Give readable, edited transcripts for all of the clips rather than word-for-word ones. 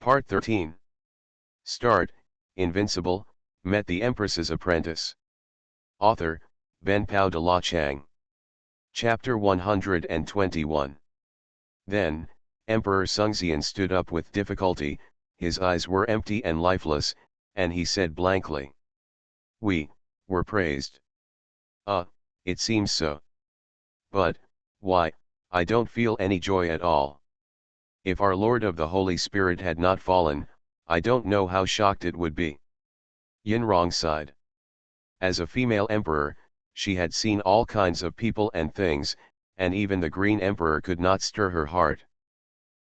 Part 13. Start, Invincible, met the Empress's apprentice. Author, Ben Pao de la Chang. Chapter 121. Then, Emperor Xuanhuan stood up with difficulty, his eyes were empty and lifeless, and he said blankly. We were praised. It seems so. But, why, I don't feel any joy at all. If our Lord of the Holy Spirit had not fallen, I don't know how shocked it would be. Xuanhuan sighed. As a female emperor, she had seen all kinds of people and things, and even the Green Emperor could not stir her heart.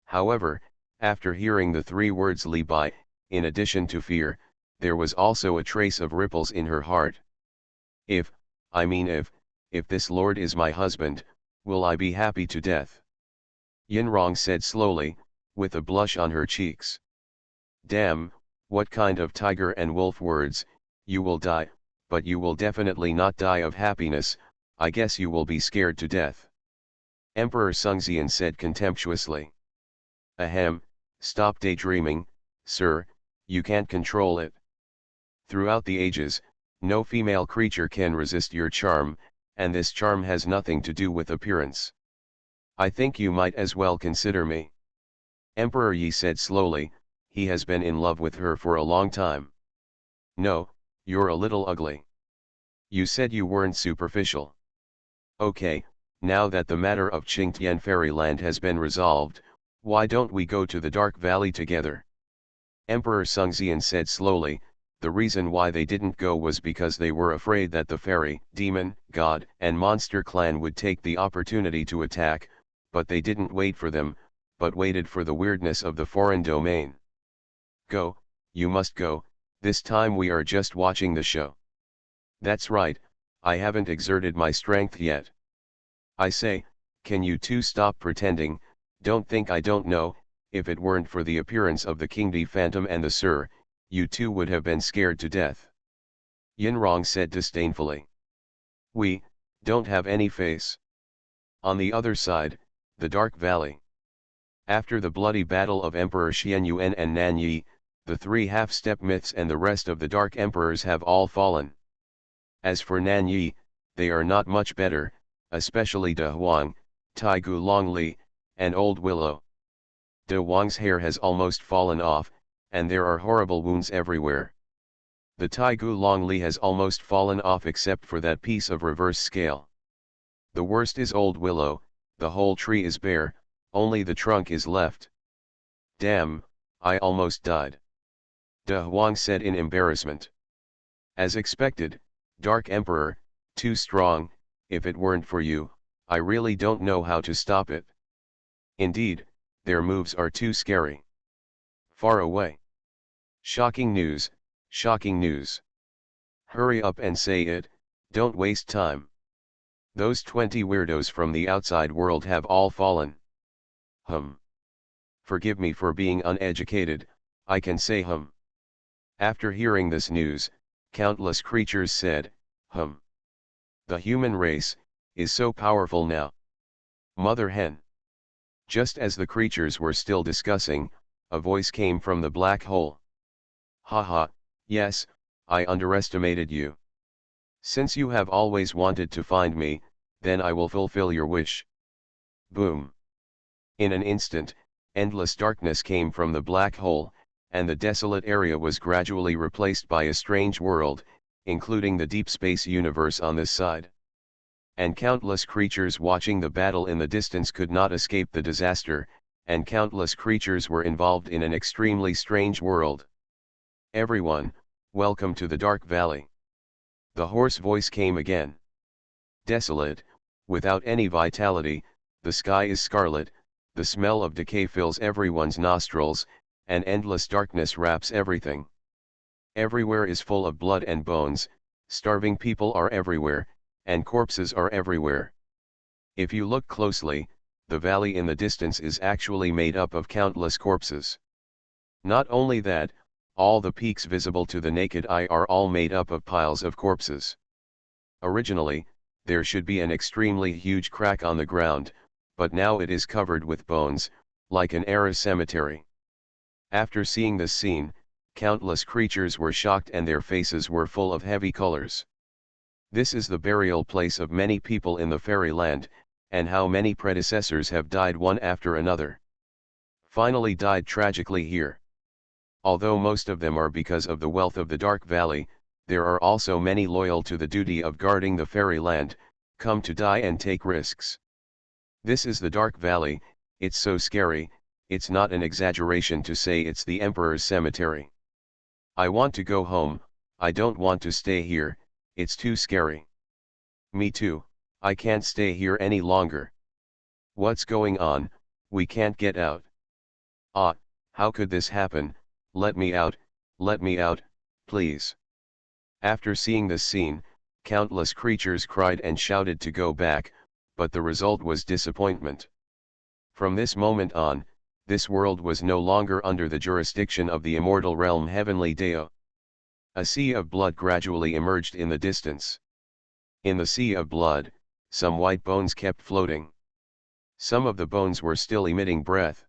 However, after hearing the 3 words Li Bai, in addition to fear, there was also a trace of ripples in her heart. If this Lord is my husband, will I be happy to death? Xuanhuan said slowly, with a blush on her cheeks. Damn, what kind of tiger and wolf words, you will die, but you will definitely not die of happiness, I guess you will be scared to death. Emperor Xuanhuan said contemptuously. Ahem, stop daydreaming, sir, you can't control it. Throughout the ages, no female creature can resist your charm, and this charm has nothing to do with appearance. I think you might as well consider me. Emperor Yi said slowly, he has been in love with her for a long time. No, you're a little ugly. You said you weren't superficial. Okay, now that the matter of Qingtian Fairyland has been resolved, why don't we go to the Dark Valley together? Emperor Xuanhuan said slowly, the reason why they didn't go was because they were afraid that the fairy, demon, god, and monster clan would take the opportunity to attack, but they didn't wait for them, but waited for the weirdness of the foreign domain. Go, you must go, this time we are just watching the show. That's right, I haven't exerted my strength yet. I say, can you two stop pretending, don't think I don't know, if it weren't for the appearance of the King Di Phantom and the Sir, you two would have been scared to death. Xuanhuan said disdainfully. We don't have any face. On the other side, the Dark Valley. After the bloody battle of Emperor Xuanhuan and Nan Yi, the 3 half-step myths and the rest of the Dark Emperors have all fallen. As for Nan Yi, they are not much better, especially De Huang, Tai Gu Longli, and Old Willow. De Huang's hair has almost fallen off, and there are horrible wounds everywhere. The Tai Gu Longli has almost fallen off except for that piece of reverse scale. The worst is Old Willow, the whole tree is bare, only the trunk is left. Damn, I almost died. De Huang said in embarrassment. As expected, Dark Emperor, too strong, if it weren't for you, I really don't know how to stop it. Indeed, their moves are too scary. Far away. Shocking news, shocking news. Hurry up and say it, don't waste time. Those 20 weirdos from the outside world have all fallen. Forgive me for being uneducated, I can say After hearing this news, countless creatures said, The human race, is so powerful now. Mother hen. Just as the creatures were still discussing, a voice came from the black hole. Haha, yes, I underestimated you. Since you have always wanted to find me, then I will fulfill your wish. Boom. In an instant, endless darkness came from the black hole, and the desolate area was gradually replaced by a strange world, including the deep space universe on this side. And countless creatures watching the battle in the distance could not escape the disaster, and countless creatures were involved in an extremely strange world. Everyone, welcome to the Dark Valley. The hoarse voice came again. Desolate, without any vitality, the sky is scarlet, the smell of decay fills everyone's nostrils, and endless darkness wraps everything. Everywhere is full of blood and bones, starving people are everywhere, and corpses are everywhere. If you look closely, the valley in the distance is actually made up of countless corpses. Not only that, all the peaks visible to the naked eye are all made up of piles of corpses. Originally, there should be an extremely huge crack on the ground, but now it is covered with bones, like an era cemetery. After seeing this scene, countless creatures were shocked and their faces were full of heavy colors. This is the burial place of many people in the fairyland, and how many predecessors have died one after another. Finally died tragically here. Although most of them are because of the wealth of the Dark Valley, there are also many loyal to the duty of guarding the fairyland, come to die and take risks. This is the Dark Valley. It's so scary, it's not an exaggeration to say it's the Emperor's cemetery. I want to go home, I don't want to stay here, it's too scary. Me too, I can't stay here any longer. What's going on, we can't get out. Ah, how could this happen, let me out, please. After seeing this scene, countless creatures cried and shouted to go back, but the result was disappointment. From this moment on, this world was no longer under the jurisdiction of the immortal realm Heavenly Deo. A sea of blood gradually emerged in the distance. In the sea of blood, some white bones kept floating. Some of the bones were still emitting breath.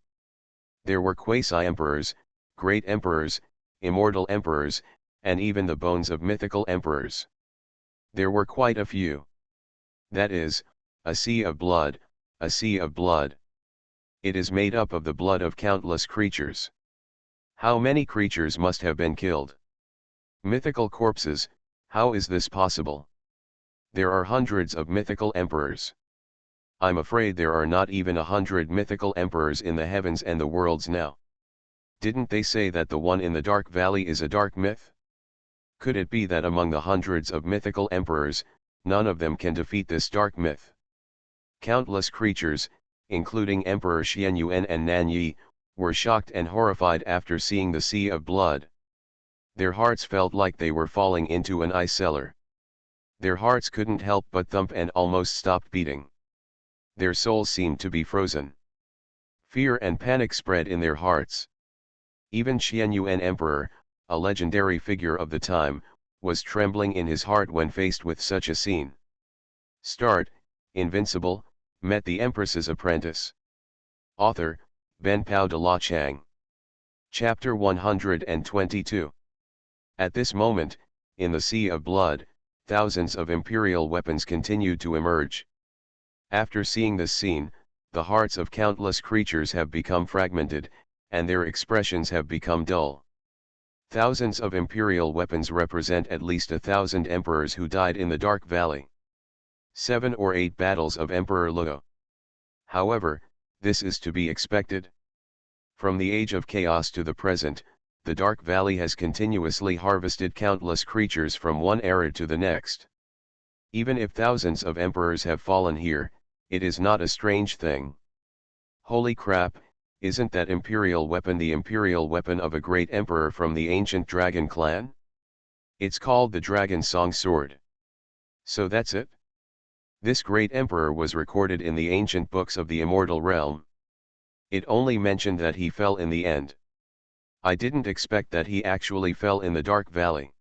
There were quasi-emperors, great emperors, immortal emperors, and even the bones of mythical emperors. There were quite a few. That is, a sea of blood, a sea of blood. It is made up of the blood of countless creatures. How many creatures must have been killed? Mythical corpses, how is this possible? There are hundreds of mythical emperors. I'm afraid there are not even 100 mythical emperors in the heavens and the worlds now. Didn't they say that the one in the Dark Valley is a dark myth? Could it be that among the hundreds of mythical emperors, none of them can defeat this dark myth? Countless creatures, including Emperor Xuanhuan and Nanyi, were shocked and horrified after seeing the sea of blood. Their hearts felt like they were falling into an ice cellar. Their hearts couldn't help but thump and almost stopped beating. Their souls seemed to be frozen. Fear and panic spread in their hearts. Even Xuanhuan Emperor, a legendary figure of the time, was trembling in his heart when faced with such a scene. Start, Invincible, met the Empress's apprentice. Author, Ben Pao de la Chang. Chapter 122. At this moment, in the sea of blood, thousands of imperial weapons continued to emerge. After seeing this scene, the hearts of countless creatures have become fragmented, and their expressions have become dull. Thousands of imperial weapons represent at least 1,000 emperors who died in the Dark Valley. 7 or 8 battles of Emperor Luo. However, this is to be expected. From the age of chaos to the present, the Dark Valley has continuously harvested countless creatures from one era to the next. Even if thousands of emperors have fallen here, it is not a strange thing. Holy crap, isn't that imperial weapon the imperial weapon of a great emperor from the ancient dragon clan? It's called the Dragon Song Sword. So that's it? This great emperor was recorded in the ancient books of the immortal realm. It only mentioned that he fell in the end. I didn't expect that he actually fell in the Dark Valley.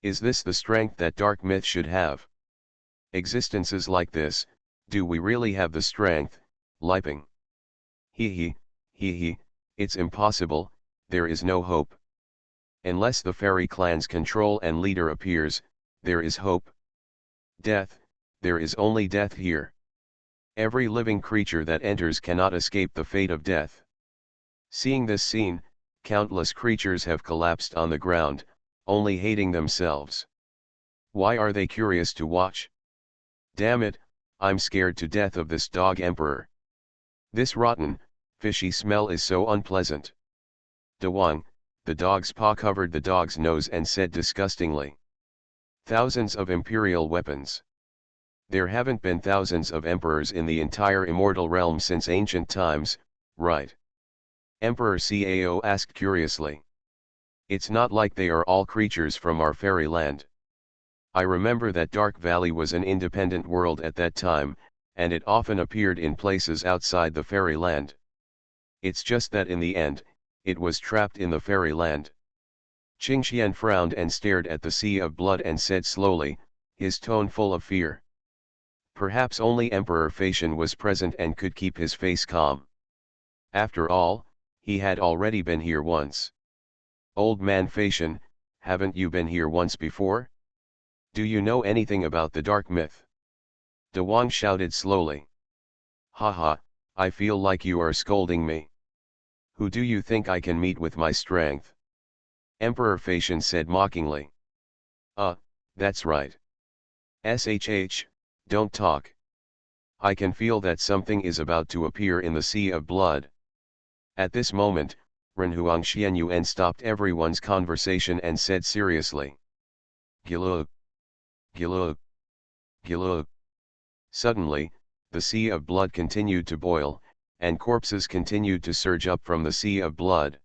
Is this the strength that dark myth should have? Existences like this, do we really have the strength, Liping? Hee, it's impossible, there is no hope. Unless the fairy clan's control and leader appears, there is hope. Death, there is only death here. Every living creature that enters cannot escape the fate of death. Seeing this scene, countless creatures have collapsed on the ground, only hating themselves. Why are they curious to watch? Damn it, I'm scared to death of this dog emperor. This rotten, fishy smell is so unpleasant. Dawang, the dog's paw covered the dog's nose and said disgustingly. Thousands of imperial weapons. There haven't been thousands of emperors in the entire immortal realm since ancient times, right? Emperor Cao asked curiously. It's not like they are all creatures from our fairyland. I remember that Dark Valley was an independent world at that time, and it often appeared in places outside the fairyland. It's just that in the end, it was trapped in the fairyland. Qingxian frowned and stared at the sea of blood and said slowly, his tone full of fear. Perhaps only Emperor Facian was present and could keep his face calm. After all, He had already been here once. Old man Facian, haven't you been here once before? Do you know anything about the dark myth? De Wang shouted slowly. Haha, I feel like you are scolding me. Who do you think I can meet with my strength? Emperor Facian said mockingly. That's right. SHH, don't talk. I can feel that something is about to appear in the sea of blood. At this moment, Renhuang Xuanhuan stopped everyone's conversation and said seriously. Gilug. Gilug. Gilug. Suddenly, the sea of blood continued to boil, and corpses continued to surge up from the sea of blood.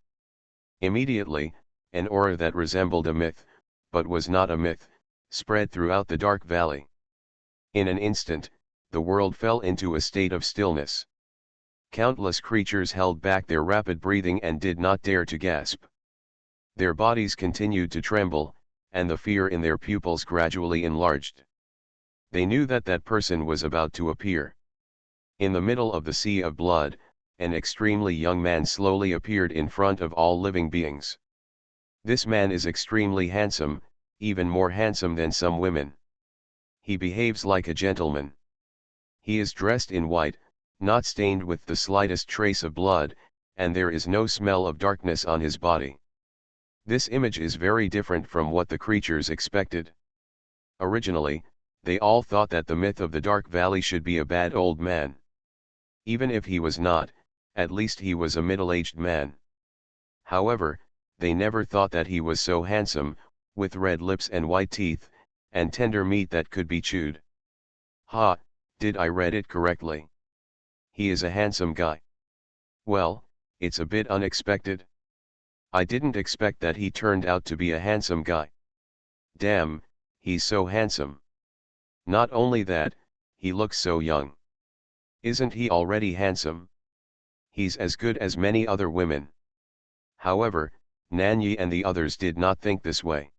Immediately, an aura that resembled a myth, but was not a myth, spread throughout the dark valley. In an instant, the world fell into a state of stillness. Countless creatures held back their rapid breathing and did not dare to gasp. Their bodies continued to tremble, and the fear in their pupils gradually enlarged. They knew that that person was about to appear. In the middle of the sea of blood, an extremely young man slowly appeared in front of all living beings. This man is extremely handsome, even more handsome than some women. He behaves like a gentleman. He is dressed in white, not stained with the slightest trace of blood, and there is no smell of darkness on his body. This image is very different from what the creatures expected. Originally, they all thought that the myth of the Dark Valley should be a bad old man. Even if he was not, at least he was a middle-aged man. However, they never thought that he was so handsome, with red lips and white teeth, and tender meat that could be chewed. Ha, did I read it correctly? He is a handsome guy. Well, it's a bit unexpected. I didn't expect that he turned out to be a handsome guy. Damn, he's so handsome. Not only that, he looks so young. Isn't he already handsome? He's as good as many other women. However, Nanyi and the others did not think this way.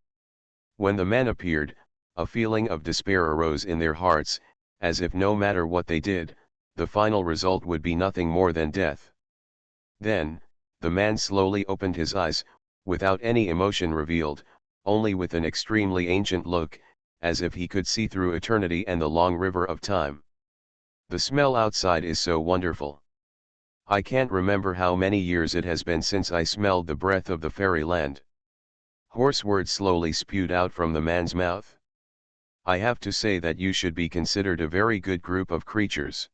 When the man appeared, a feeling of despair arose in their hearts, as if no matter what they did, the final result would be nothing more than death. Then, the man slowly opened his eyes, without any emotion revealed, only with an extremely ancient look, as if he could see through eternity and the long river of time. The smell outside is so wonderful. I can't remember how many years it has been since I smelled the breath of the fairyland. Hoarse words slowly spewed out from the man's mouth. I have to say that you should be considered a very good group of creatures.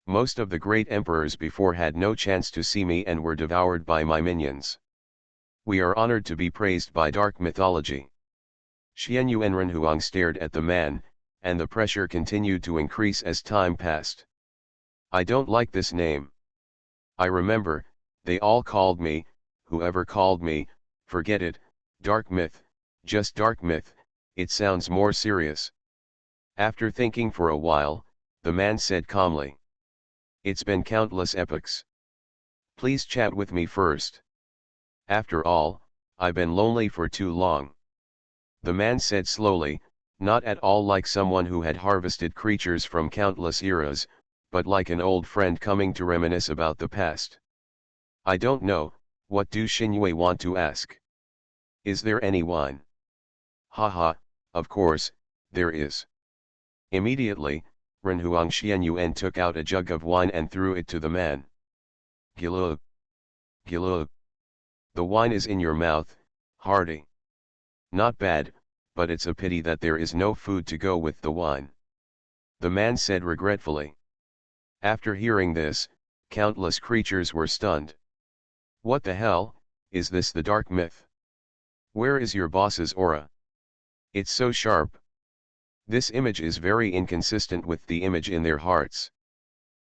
Most of the great emperors before had no chance to see me and were devoured by my minions. We are honored to be praised by dark mythology. Xuanhuan Renhuang stared at the man, and the pressure continued to increase as time passed. I don't like this name. I remember, they all called me, whoever called me, forget it, dark myth, just dark myth, it sounds more serious. After thinking for a while, the man said calmly. It's been countless epochs. Please chat with me first. After all, I've been lonely for too long. The man said slowly, not at all like someone who had harvested creatures from countless eras, but like an old friend coming to reminisce about the past. I don't know, what do Xinhui want to ask? Is there any wine? Haha, of course, there is. Immediately, Renhuang Xuanhuan took out a jug of wine and threw it to the man. Gilug. Gilug. The wine is in your mouth, hearty. Not bad, but it's a pity that there is no food to go with the wine. The man said regretfully. After hearing this, countless creatures were stunned. What the hell, is this the dark myth? Where is your boss's aura? It's so sharp. This image is very inconsistent with the image in their hearts.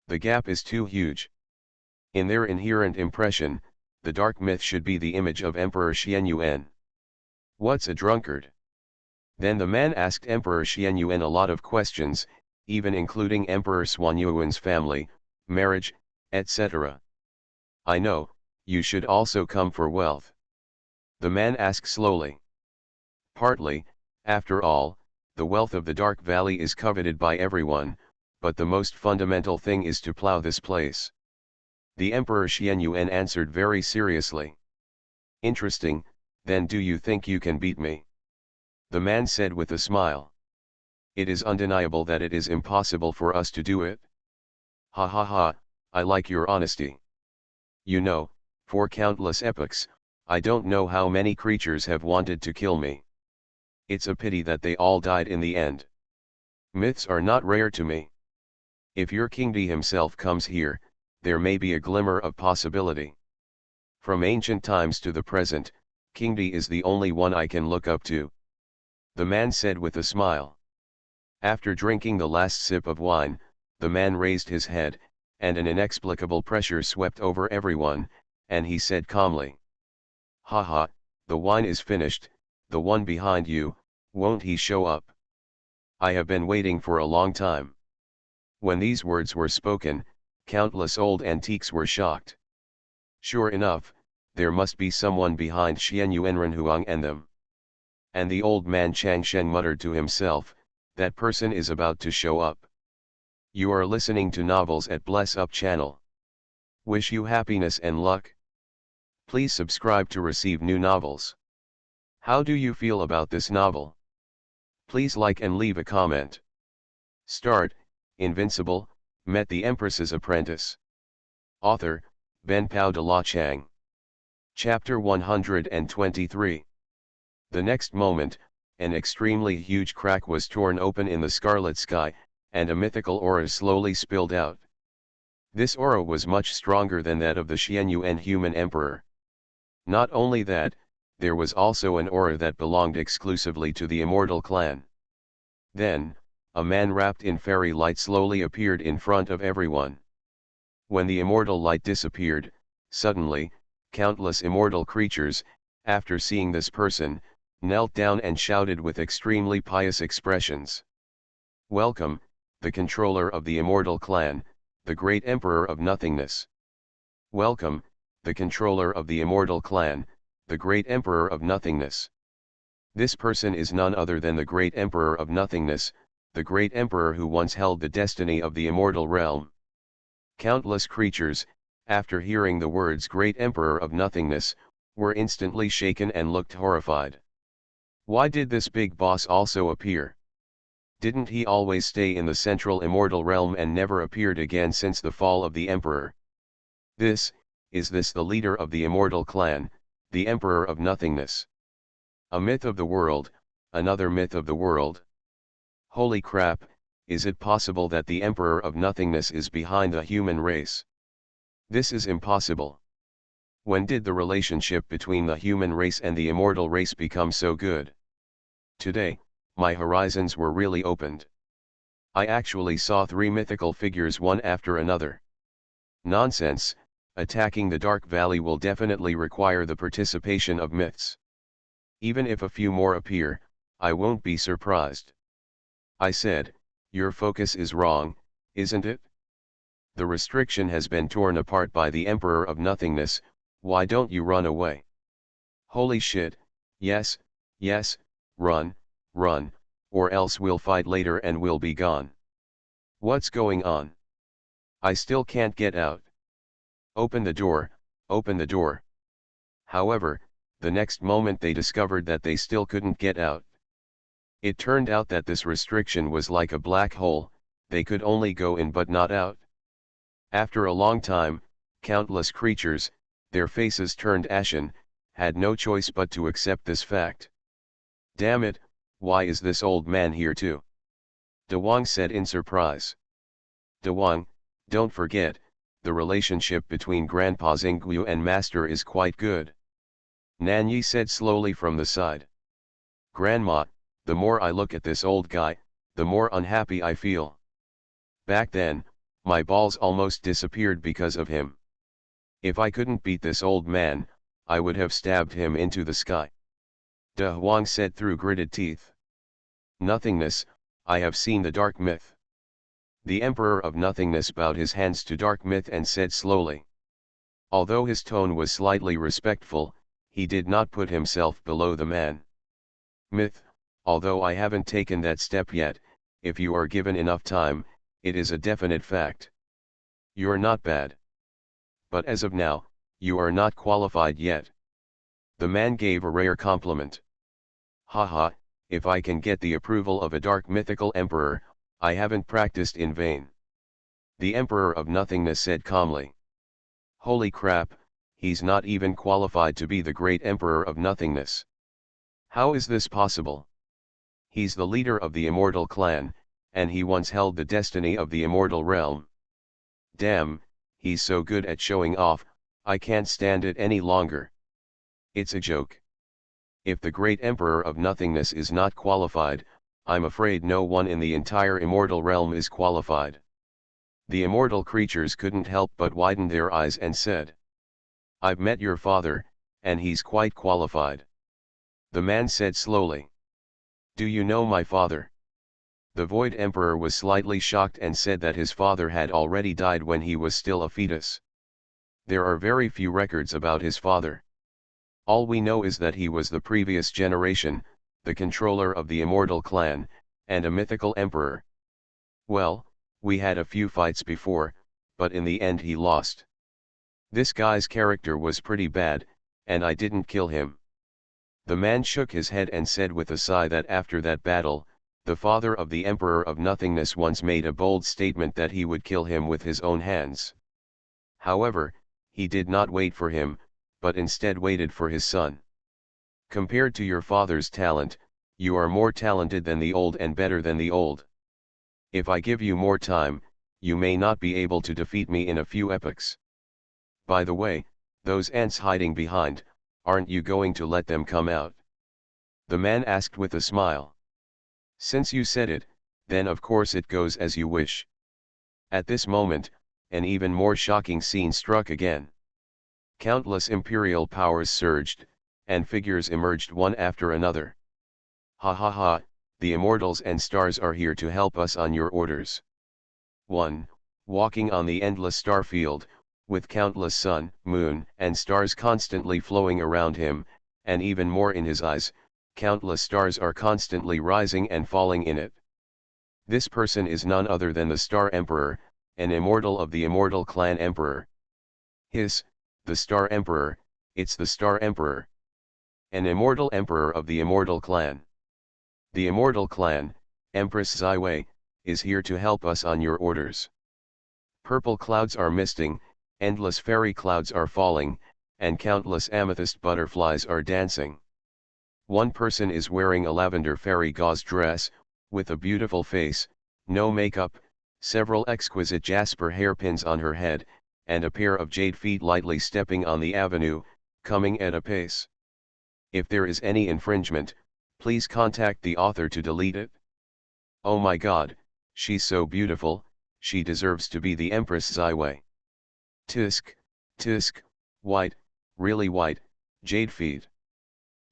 The gap is too huge. In their inherent impression, the dark myth should be the image of Emperor Xuanhuan. What's a drunkard? Then the man asked Emperor Xuanhuan a lot of questions, even including Emperor Xuanhuan's family, marriage, etc. I know, you should also come for wealth. The man asked slowly. Partly, after all, the wealth of the Dark Valley is coveted by everyone, but the most fundamental thing is to plow this place. The Emperor Xuanhuan answered very seriously. Interesting, then do you think you can beat me? The man said with a smile. It is undeniable that it is impossible for us to do it. Ha ha ha, I like your honesty. You know, for countless epochs, I don't know how many creatures have wanted to kill me. It's a pity that they all died in the end. Myths are not rare to me. If your King D himself comes here, there may be a glimmer of possibility. From ancient times to the present, King D is the only one I can look up to. The man said with a smile. After drinking the last sip of wine, the man raised his head, and an inexplicable pressure swept over everyone, and he said calmly. Haha, the wine is finished, the one behind you, won't he show up? I have been waiting for a long time. When these words were spoken, countless old antiques were shocked. Sure enough, there must be someone behind Xuanhuan and them. And the old man Chang Sheng muttered to himself, that person is about to show up. You are listening to Novels at Bless Up channel. Wish you happiness and luck. Please subscribe to receive new novels. How do you feel about this novel? Please like and leave a comment. Start, Invincible, met the Empress's apprentice. Author, Ben Pao de la Chang. Chapter 123. The next moment, an extremely huge crack was torn open in the scarlet sky, and a mythical aura slowly spilled out. This aura was much stronger than that of the Xuanhuan human emperor. Not only that, there was also an aura that belonged exclusively to the Immortal clan. Then, a man wrapped in fairy light slowly appeared in front of everyone. When the immortal light disappeared, suddenly, countless immortal creatures, after seeing this person, knelt down and shouted with extremely pious expressions. Welcome, the controller of the Immortal clan, the great emperor of nothingness. Welcome, the controller of the Immortal clan, the great emperor of nothingness. This person is none other than the great emperor of nothingness, the great emperor who once held the destiny of the immortal realm. Countless creatures, after hearing the words great emperor of nothingness, were instantly shaken and looked horrified. Why did this big boss also appear? Didn't he always stay in the central immortal realm and never appeared again since the fall of the emperor? Is this the leader of the Immortal clan, the emperor of nothingness? A myth of the world, another myth of the world. Holy crap, is it possible that the emperor of nothingness is behind the human race? This is impossible. When did the relationship between the human race and the immortal race become so good? Today, my horizons were really opened. I actually saw 3 mythical figures one after another. Nonsense, attacking the Dark Valley will definitely require the participation of myths. Even if a few more appear, I won't be surprised. I said, your focus is wrong, isn't it? The restriction has been torn apart by the Emperor of Nothingness, why don't you run away? Holy shit, yes, run, or else we'll fight later and we'll be gone. What's going on? I still can't get out. Open the door, open the door. However, the next moment they discovered that they still couldn't get out. It turned out that this restriction was like a black hole, they could only go in but not out. After a long time, countless creatures, their faces turned ashen, had no choice but to accept this fact. Damn it, why is this old man here too? De Wang said in surprise. De Wang, don't forget, the relationship between Grandpa Xingguo and Master is quite good. Nan Yi said slowly from the side. Grandma, the more I look at this old guy, the more unhappy I feel. Back then, my balls almost disappeared because of him. If I couldn't beat this old man, I would have stabbed him into the sky. De Huang said through gritted teeth. Nothingness, I have seen the dark myth. The Emperor of Nothingness bowed his hands to dark myth and said slowly. Although his tone was slightly respectful, he did not put himself below the man. Myth, although I haven't taken that step yet, if you are given enough time, it is a definite fact. You're not bad. But as of now, you are not qualified yet. The man gave a rare compliment. Haha, if I can get the approval of a dark mythical emperor, I haven't practiced in vain. The Emperor of Nothingness said calmly. Holy crap, he's not even qualified to be the great Emperor of Nothingness. How is this possible? He's the leader of the Immortal clan, and he once held the destiny of the Immortal realm. Damn, he's so good at showing off, I can't stand it any longer. It's a joke. If the great Emperor of Nothingness is not qualified, I'm afraid no one in the entire Immortal realm is qualified. The immortal creatures couldn't help but widen their eyes and said, I've met your father, and he's quite qualified. The man said slowly. Do you know my father? The Void Emperor was slightly shocked and said that his father had already died when he was still a fetus. There are very few records about his father. All we know is that he was the previous generation, the controller of the Immortal clan, and a mythical emperor. Well, we had a few fights before, but in the end he lost. This guy's character was pretty bad, and I didn't kill him. The man shook his head and said with a sigh that after that battle, the father of the Emperor of Nothingness once made a bold statement that he would kill him with his own hands. However, he did not wait for him, but instead waited for his son. Compared to your father's talent, you are more talented than the old and better than the old. If I give you more time, you may not be able to defeat me in a few epochs. By the way, those ants hiding behind, aren't you going to let them come out? The man asked with a smile. Since you said it, then of course it goes as you wish. At this moment, an even more shocking scene struck again. Countless imperial powers surged, and figures emerged one after another. Ha ha ha, the immortals and stars are here to help us on your orders. 1. Walking on the endless star field, with countless sun, moon, and stars constantly flowing around him, and even more in his eyes, countless stars are constantly rising and falling in it. This person is none other than the Star Emperor, an immortal of the Immortal Clan Emperor. The Star Emperor, it's the Star Emperor. An immortal emperor of the Immortal Clan. The Immortal Clan, Empress Xuanhuan, is here to help us on your orders. Purple clouds are misting, endless fairy clouds are falling, and countless amethyst butterflies are dancing. One person is wearing a lavender fairy gauze dress, with a beautiful face, no makeup, several exquisite jasper hairpins on her head, and a pair of jade feet lightly stepping on the avenue, coming at a pace. If there is any infringement, please contact the author to delete it. Oh my god, she's so beautiful, she deserves to be the Empress Xuanhuan. Tisk, white, really white, jade feet.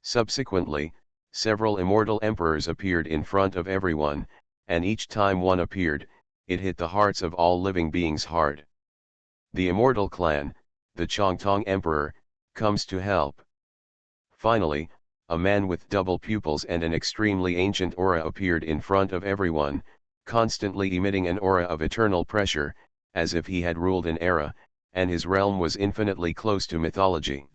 Subsequently, several immortal emperors appeared in front of everyone, and each time one appeared, it hit the hearts of all living beings hard. The Immortal Clan, the Chongtong Emperor, comes to help. Finally, a man with double pupils and an extremely ancient aura appeared in front of everyone, constantly emitting an aura of eternal pressure, as if he had ruled an era, and his realm was infinitely close to mythology.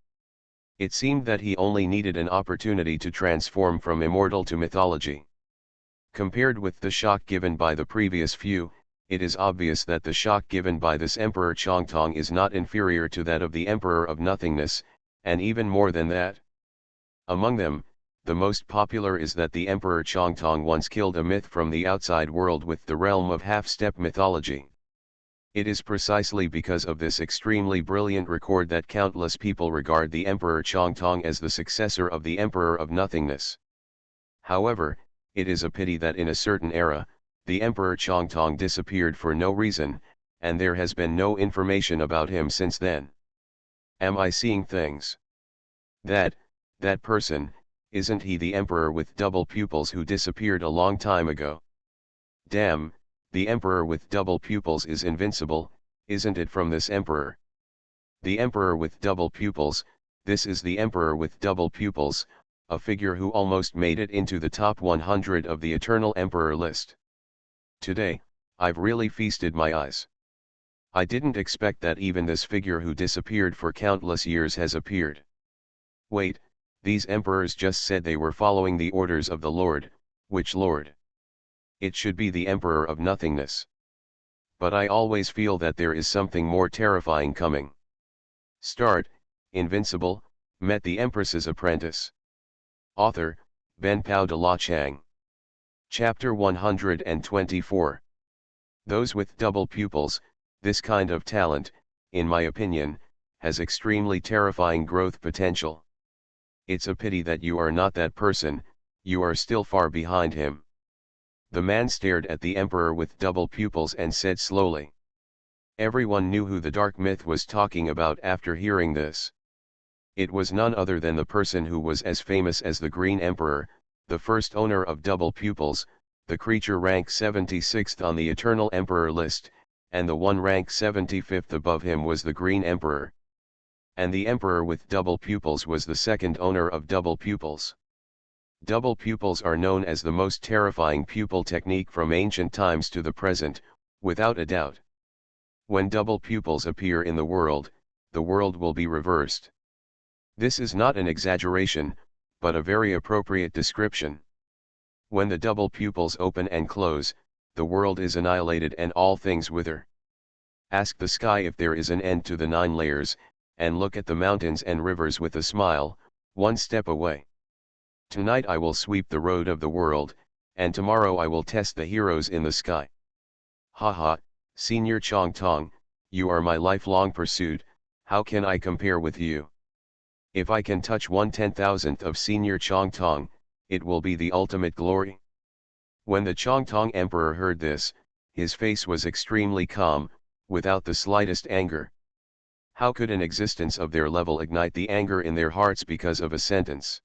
It seemed that he only needed an opportunity to transform from immortal to mythology. Compared with the shock given by the previous few, it is obvious that the shock given by this Emperor Chongtong is not inferior to that of the Emperor of Nothingness, and even more than that. Among them, the most popular is that the Emperor Chongtong once killed a myth from the outside world with the realm of half-step mythology. It is precisely because of this extremely brilliant record that countless people regard the Emperor Chongtong as the successor of the Emperor of Nothingness. However, it is a pity that in a certain era, the Emperor Chongtong disappeared for no reason, and there has been no information about him since then. Am I seeing things? That person, isn't he the Emperor with double pupils who disappeared a long time ago? Damn, the Emperor with double pupils is invincible, isn't it from this Emperor? The Emperor with double pupils, this is the Emperor with double pupils, a figure who almost made it into the top 100 of the Eternal Emperor list. Today, I've really feasted my eyes. I didn't expect that even this figure who disappeared for countless years has appeared. Wait, these emperors just said they were following the orders of the Lord. Which Lord? It should be the Emperor of Nothingness. But I always feel that there is something more terrifying coming. Start, Invincible, met the Empress's apprentice. Author, Ben Pao de la Chang. Chapter 124. Those with double pupils, this kind of talent, in my opinion, has extremely terrifying growth potential. It's a pity that you are not that person, you are still far behind him. The man stared at the emperor with double pupils and said slowly. Everyone knew who the dark myth was talking about after hearing this. It was none other than the person who was as famous as the Green Emperor, the first owner of double pupils, the creature ranked 76th on the Eternal Emperor list, and the one ranked 75th above him was the Green Emperor. And the Emperor with double pupils was the second owner of double pupils. Double pupils are known as the most terrifying pupil technique from ancient times to the present, without a doubt. When double pupils appear in the world will be reversed. This is not an exaggeration, but a very appropriate description. When the double pupils open and close, the world is annihilated and all things wither. Ask the sky if there is an end to the 9 layers, and look at the mountains and rivers with a smile, one step away. Tonight I will sweep the road of the world, and tomorrow I will test the heroes in the sky. Haha, Senior Chong Tong, you are my lifelong pursuit, how can I compare with you? If I can touch 1/10,000th of Senior Chong Tong, it will be the ultimate glory. When the Chong Tong Emperor heard this, his face was extremely calm, without the slightest anger. How could an existence of their level ignite the anger in their hearts because of a sentence?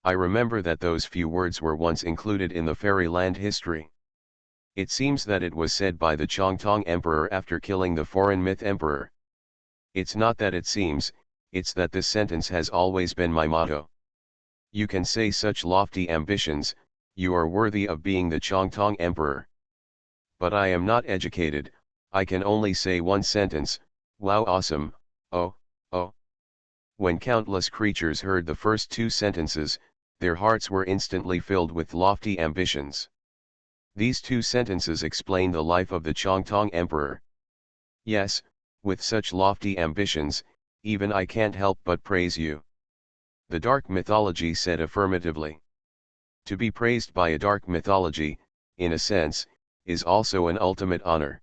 I remember that those few words were once included in the fairyland history. It seems that it was said by the Chong Tong Emperor after killing the foreign myth emperor. It's not that it seems, it's that this sentence has always been my motto. You can say such lofty ambitions, you are worthy of being the Chong Tong Emperor. But I am not educated, I can only say one sentence, wow awesome, oh, oh. When countless creatures heard the first 2 sentences, their hearts were instantly filled with lofty ambitions. These 2 sentences explain the life of the Chong Tong Emperor. Yes, with such lofty ambitions, even I can't help but praise you. The dark mythology said affirmatively. To be praised by a dark mythology, in a sense, is also an ultimate honor.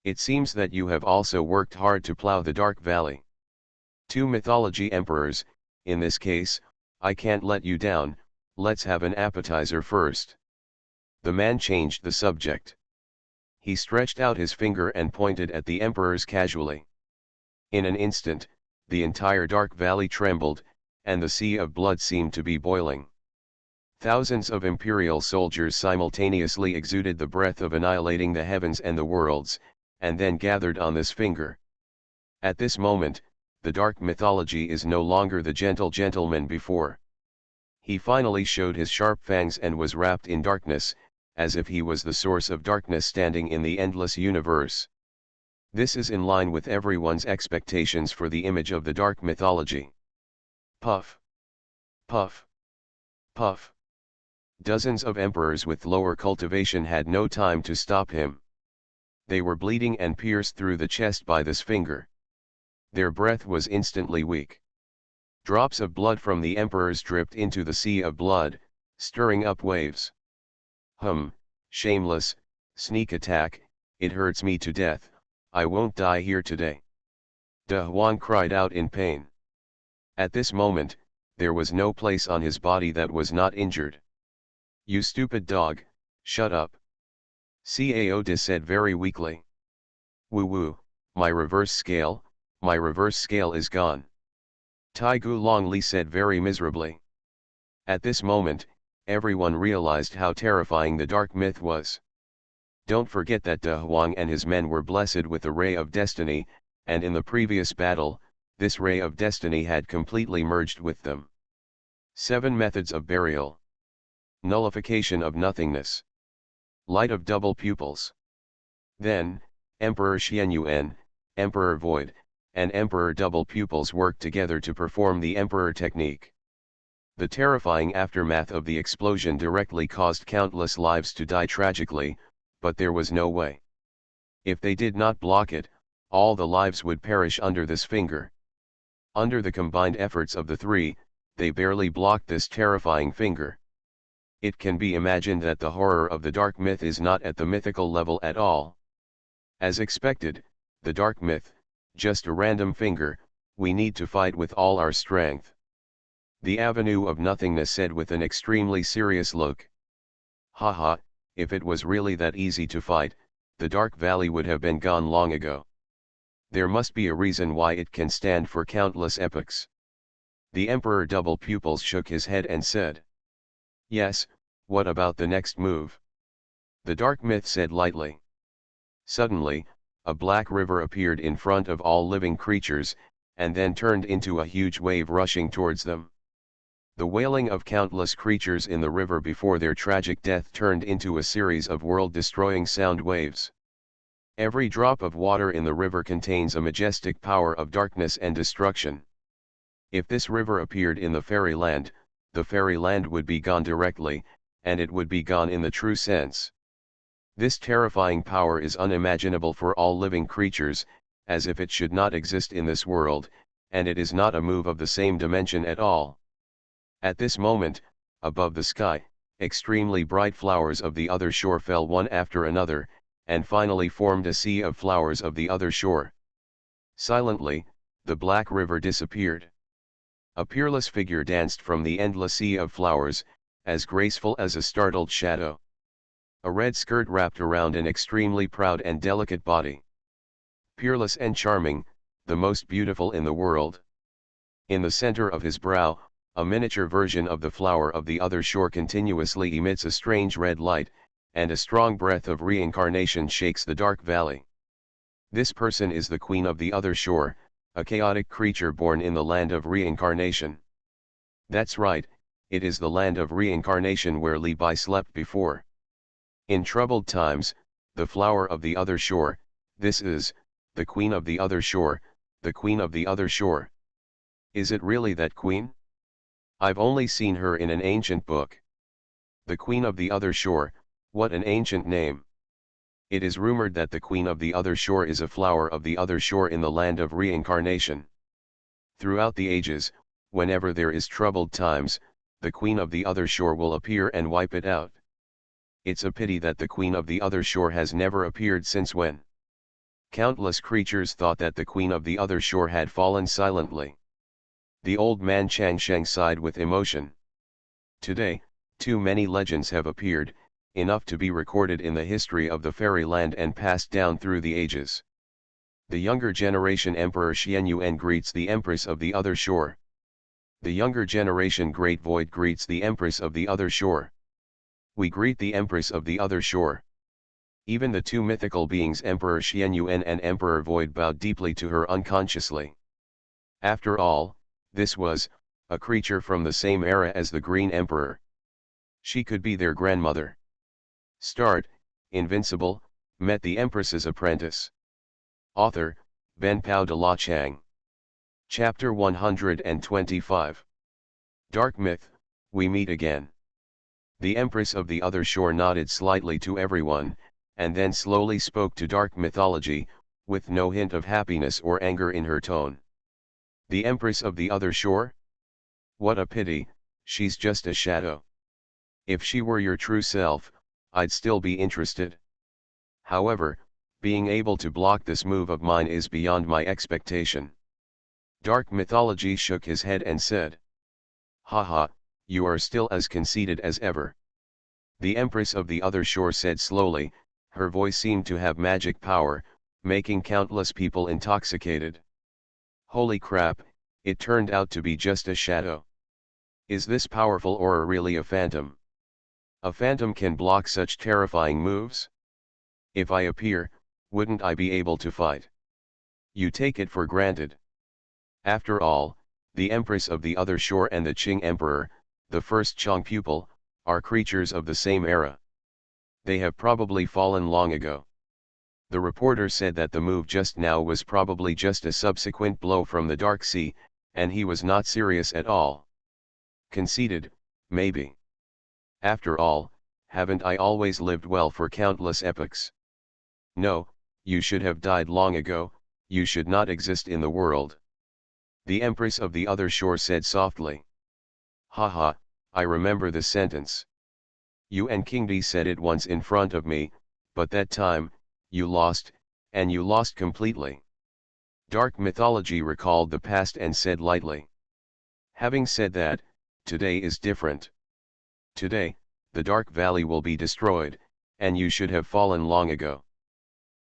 It seems that you have also worked hard to plow the dark valley. 2 mythology emperors, in this case, I can't let you down, let's have an appetizer first. The man changed the subject. He stretched out his finger and pointed at the emperors casually. In an instant, the entire dark valley trembled, and the sea of blood seemed to be boiling. Thousands of imperial soldiers simultaneously exuded the breath of annihilating the heavens and the worlds, and then gathered on this finger. At this moment, the dark mythology is no longer the gentle gentleman before. He finally showed his sharp fangs and was wrapped in darkness, as if he was the source of darkness standing in the endless universe. This is in line with everyone's expectations for the image of the dark mythology. Puff. Puff. Puff. Dozens of emperors with lower cultivation had no time to stop him. They were bleeding and pierced through the chest by this finger. Their breath was instantly weak. Drops of blood from the emperors dripped into the sea of blood, stirring up waves. Shameless, sneak attack, it hurts me to death, I won't die here today. De Huang cried out in pain. At this moment, there was no place on his body that was not injured. You stupid dog, shut up. Cao De said very weakly. Woo woo, my reverse scale is gone. Tai Gu Long Li said very miserably. At this moment, everyone realized how terrifying the dark myth was. Don't forget that De Huang and his men were blessed with the ray of destiny, and in the previous battle, this ray of destiny had completely merged with them. 7 methods of burial. Nullification of nothingness. Light of double pupils. Then, Emperor Xuanhuan, Emperor Void, and Emperor Double Pupils worked together to perform the Emperor technique. The terrifying aftermath of the explosion directly caused countless lives to die tragically, but there was no way. If they did not block it, all the lives would perish under this finger. Under the combined efforts of the three, they barely blocked this terrifying finger. It can be imagined that the horror of the dark myth is not at the mythical level at all. As expected, the dark myth, just a random finger, we need to fight with all our strength. The Avenue of Nothingness said with an extremely serious look. Haha, if it was really that easy to fight, the Dark Valley would have been gone long ago. There must be a reason why it can stand for countless epochs. The Emperor Double Pupils shook his head and said. Yes, what about the next move? The Dark Myth said lightly. Suddenly, a black river appeared in front of all living creatures, and then turned into a huge wave rushing towards them. The wailing of countless creatures in the river before their tragic death turned into a series of world-destroying sound waves. Every drop of water in the river contains a majestic power of darkness and destruction. If this river appeared in the fairyland, the fairyland would be gone directly, and it would be gone in the true sense. This terrifying power is unimaginable for all living creatures, as if it should not exist in this world, and it is not a move of the same dimension at all. At this moment, above the sky, extremely bright flowers of the other shore fell one after another, and finally formed a sea of flowers of the other shore. Silently, the black river disappeared. A peerless figure danced from the endless sea of flowers, as graceful as a startled shadow. A red skirt wrapped around an extremely proud and delicate body. Peerless and charming, the most beautiful in the world. In the center of his brow, a miniature version of the flower of the other shore continuously emits a strange red light, and a strong breath of reincarnation shakes the dark valley. This person is the queen of the other shore, a chaotic creature born in the land of reincarnation. That's right, it is the land of reincarnation where Li Bai slept before. In troubled times, the flower of the other shore, this is, the queen of the other shore, the queen of the other shore. Is it really that queen? I've only seen her in an ancient book. The queen of the other shore, what an ancient name. It is rumored that the queen of the other shore is a flower of the other shore in the land of reincarnation. Throughout the ages, whenever there is troubled times, the queen of the other shore will appear and wipe it out. It's a pity that the queen of the other shore has never appeared since when. Countless creatures thought that the queen of the other shore had fallen silently. The old man Chang Sheng sighed with emotion. Today, too many legends have appeared, enough to be recorded in the history of the fairyland and passed down through the ages. The younger generation Emperor Xuanhuan greets the empress of the other shore. The younger generation Great Void greets the empress of the other shore. We greet the empress of the other shore. Even the two mythical beings Emperor Xuanhuan and Emperor Void bowed deeply to her unconsciously. After all, this was, a creature from the same era as the Green Emperor. She could be their grandmother. Start, Invincible, met the Empress's apprentice. Author, Ben Pao de la Chang. Chapter 125. Dark Myth, we meet again. The Empress of the other shore nodded slightly to everyone, and then slowly spoke to dark mythology, with no hint of happiness or anger in her tone. The Empress of the other shore? What a pity, she's just a shadow. If she were your true self, I'd still be interested. However, being able to block this move of mine is beyond my expectation. Dark Mythology shook his head and said. Haha, you are still as conceited as ever. The Empress of the other shore said slowly, her voice seemed to have magic power, making countless people intoxicated. Holy crap, it turned out to be just a shadow. Is this powerful or really a phantom? A phantom can block such terrifying moves? If I appear, wouldn't I be able to fight? You take it for granted. After all, the Empress of the other shore and the Qing Emperor, the first Chong pupil, are creatures of the same era. They have probably fallen long ago. The reporter said that the move just now was probably just a subsequent blow from the Dark Sea, and he was not serious at all. Conceited, maybe. After all, haven't I always lived well for countless epochs? No, you should have died long ago, you should not exist in the world. The empress of the other shore said softly. Haha, I remember the sentence. You and King D said it once in front of me, but that time, you lost, and you lost completely. Dark mythology recalled the past and said lightly. Having said that, today is different. Today, the Dark Valley will be destroyed, and you should have fallen long ago.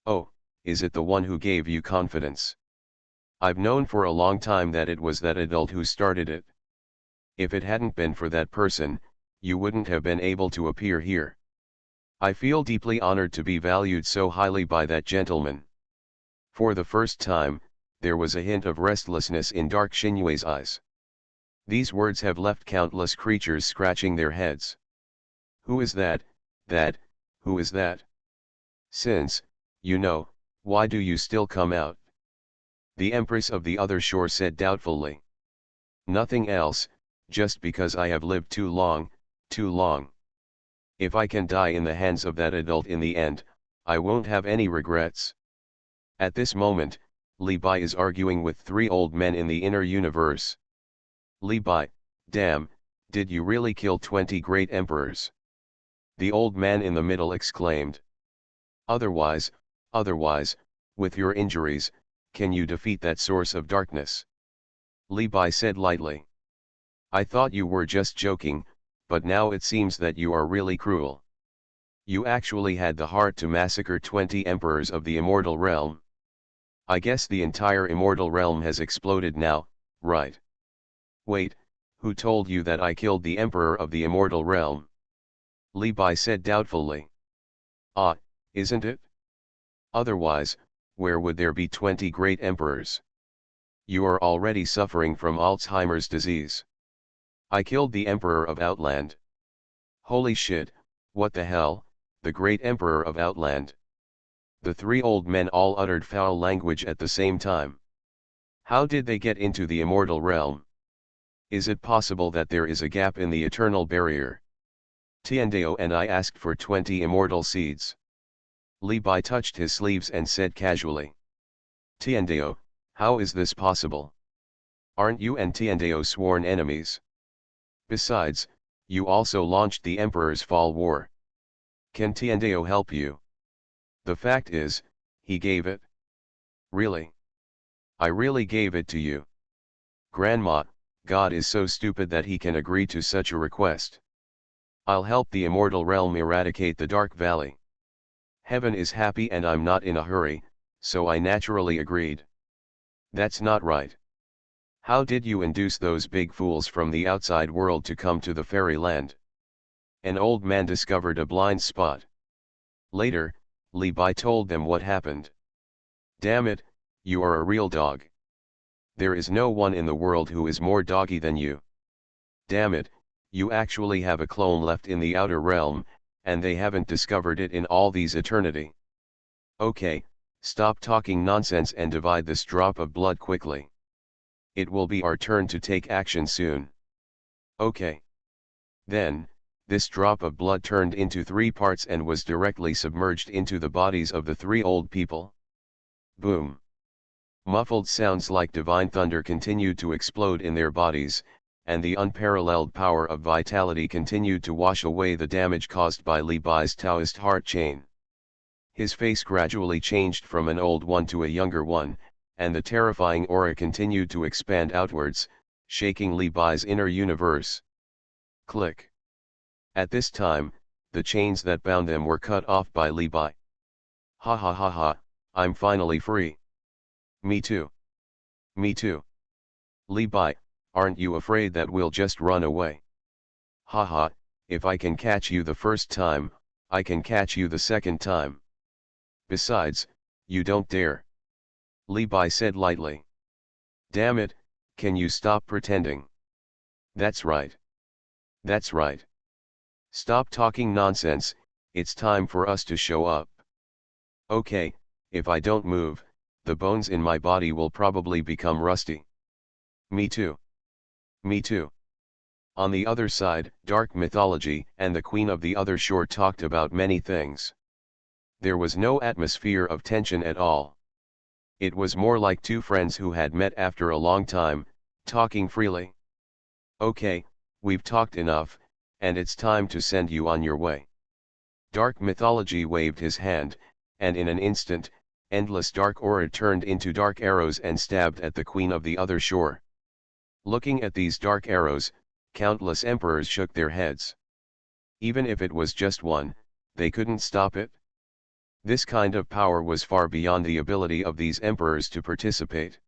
Oh, is it the one who gave you confidence? I've known for a long time that it was that adult who started it. If it hadn't been for that person, you wouldn't have been able to appear here. I feel deeply honored to be valued so highly by that gentleman. For the first time, there was a hint of restlessness in Dark Xuanhuan's eyes. These words have left countless creatures scratching their heads. Who is that, who is that? Since, you know, why do you still come out? The empress of the other shore said doubtfully. Nothing else, just because I have lived too long, too long. If I can die in the hands of that adult in the end, I won't have any regrets. At this moment, Li Bai is arguing with 3 old men in the inner universe. Li Bai, damn, did you really kill 20 great emperors? The old man in the middle exclaimed. Otherwise, with your injuries, can you defeat that source of darkness? Li Bai said lightly. I thought you were just joking, but now it seems that you are really cruel. You actually had the heart to massacre 20 emperors of the immortal realm. I guess the entire immortal realm has exploded now, right? Wait, who told you that I killed the emperor of the immortal realm? Li Bai said doubtfully. Ah, isn't it? Otherwise, where would there be 20 great emperors? You are already suffering from Alzheimer's disease. I killed the emperor of Outland. Holy shit, what the hell, the great emperor of Outland. The 3 old men all uttered foul language at the same time. How did they get into the immortal realm? Is it possible that there is a gap in the eternal barrier? Tiandao and I asked for 20 immortal seeds. Li Bai touched his sleeves and said casually. Tiandao, how is this possible? Aren't you and Tiandao sworn enemies? Besides, you also launched the Emperor's Fall War. Can Tiandao help you? The fact is, he gave it. Really? I really gave it to you. Grandma, God is so stupid that he can agree to such a request. I'll help the immortal realm eradicate the Dark Valley. Heaven is happy and I'm not in a hurry, so I naturally agreed. That's not right. How did you induce those big fools from the outside world to come to the fairyland? An old man discovered a blind spot. Later, Li Bai told them what happened. Damn it, you are a real dog. There is no one in the world who is more doggy than you. Damn it, you actually have a clone left in the outer realm, and they haven't discovered it in all these eternity. Okay, stop talking nonsense and divide this drop of blood quickly. It will be our turn to take action soon. Okay. Then, this drop of blood turned into 3 parts and was directly submerged into the bodies of the 3 old people. Boom. Muffled sounds like divine thunder continued to explode in their bodies, and the unparalleled power of vitality continued to wash away the damage caused by Li Bai's Taoist heart chain. His face gradually changed from an old one to a younger one, and the terrifying aura continued to expand outwards, shaking Li Bai's inner universe. Click. At this time, the chains that bound them were cut off by Li Bai. Ha ha ha ha, I'm finally free. Me too. Me too. Li Bai, aren't you afraid that we'll just run away? Haha, if I can catch you the first time, I can catch you the second time. Besides, you don't dare. Li Bai said lightly. Damn it, can you stop pretending? That's right. That's right. Stop talking nonsense, it's time for us to show up. Okay, if I don't move, the bones in my body will probably become rusty. Me too. Me too. On the other side, dark mythology and the Queen of the Other Shore talked about many things. There was no atmosphere of tension at all. It was more like two friends who had met after a long time, talking freely. Okay, we've talked enough, and it's time to send you on your way. Dark mythology waved his hand, and in an instant, endless dark aura turned into dark arrows and stabbed at the Queen of the Other Shore. Looking at these dark arrows, countless emperors shook their heads. Even if it was just one, they couldn't stop it. This kind of power was far beyond the ability of these emperors to participate.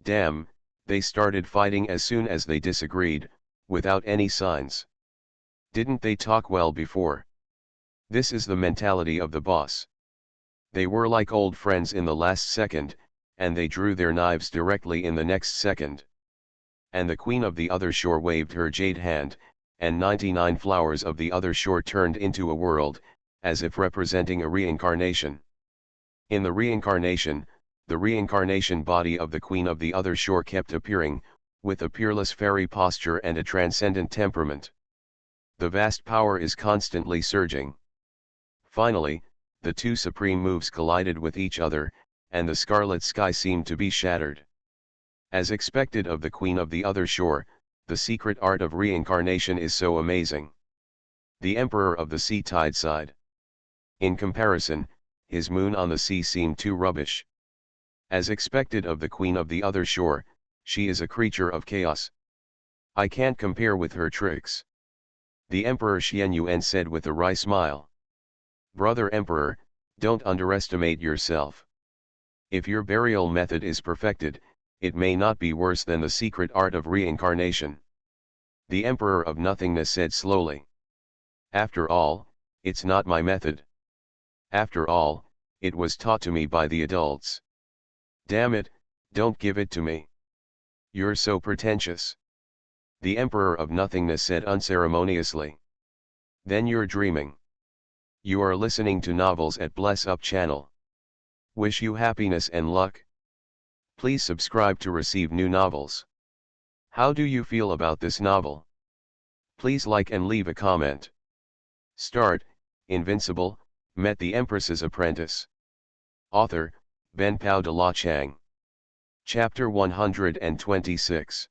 Damn, they started fighting as soon as they disagreed, without any signs. Didn't they talk well before? This is the mentality of the boss. They were like old friends in the last second, and they drew their knives directly in the next second. And the Queen of the Other Shore waved her jade hand, and 99 flowers of the other shore turned into a world, as if representing a reincarnation. In the reincarnation body of the Queen of the Other Shore kept appearing, with a peerless fairy posture and a transcendent temperament. The vast power is constantly surging. Finally, the two supreme moves collided with each other, and the scarlet sky seemed to be shattered. As expected of the Queen of the Other Shore, the secret art of reincarnation is so amazing. The Emperor of the Sea Tide sighed. In comparison, his moon on the sea seemed too rubbish. As expected of the Queen of the Other Shore, she is a creature of chaos. I can't compare with her tricks. The Emperor Xuanhuan said with a wry smile. Brother Emperor, don't underestimate yourself. If your burial method is perfected, it may not be worse than the secret art of reincarnation. The Emperor of Nothingness said slowly. After all, it's not my method. After all, it was taught to me by the adults. Damn it, don't give it to me. You're so pretentious. The Emperor of Nothingness said unceremoniously. Then you're dreaming. You are listening to novels at Bless Up channel. Wish you happiness and luck. Please subscribe to receive new novels. How do you feel about this novel? Please like and leave a comment. Start, Invincible, met the Empress's apprentice. Author, Ben Pao de la Chang. Chapter 126.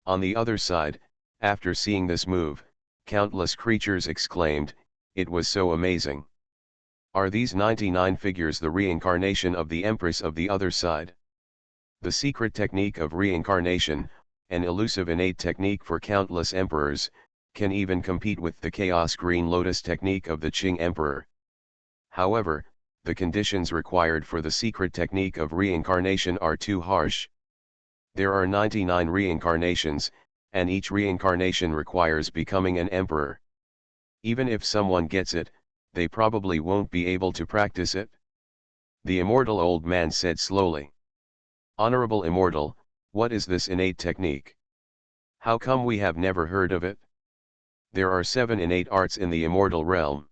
On the other side, after seeing this move, countless creatures exclaimed, it was so amazing. Are these 99 figures the reincarnation of the Empress of the other side? The secret technique of reincarnation, an elusive innate technique for countless emperors, can even compete with the Chaos Green Lotus technique of the Qing Emperor. However, the conditions required for the secret technique of reincarnation are too harsh. There are 99 reincarnations, and each reincarnation requires becoming an emperor. Even if someone gets it, they probably won't be able to practice it. The immortal old man said slowly. Honorable Immortal, what is this innate technique? How come we have never heard of it? There are 7 innate arts in the immortal realm.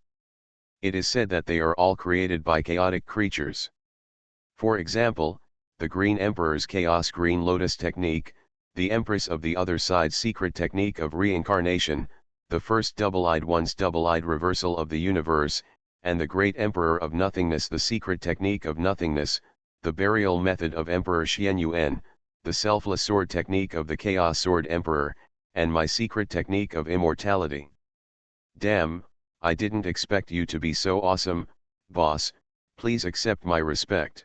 It is said that they are all created by chaotic creatures. For example, the Green Emperor's Chaos Green Lotus technique, the Empress of the Other Side's secret technique of reincarnation, the first double-eyed one's double-eyed reversal of the universe, and the Great Emperor of Nothingness the secret technique of nothingness, the burial method of Emperor Xuanhuan, the selfless sword technique of the Chaos Sword Emperor, and my secret technique of immortality. Damn, I didn't expect you to be so awesome, boss, please accept my respect.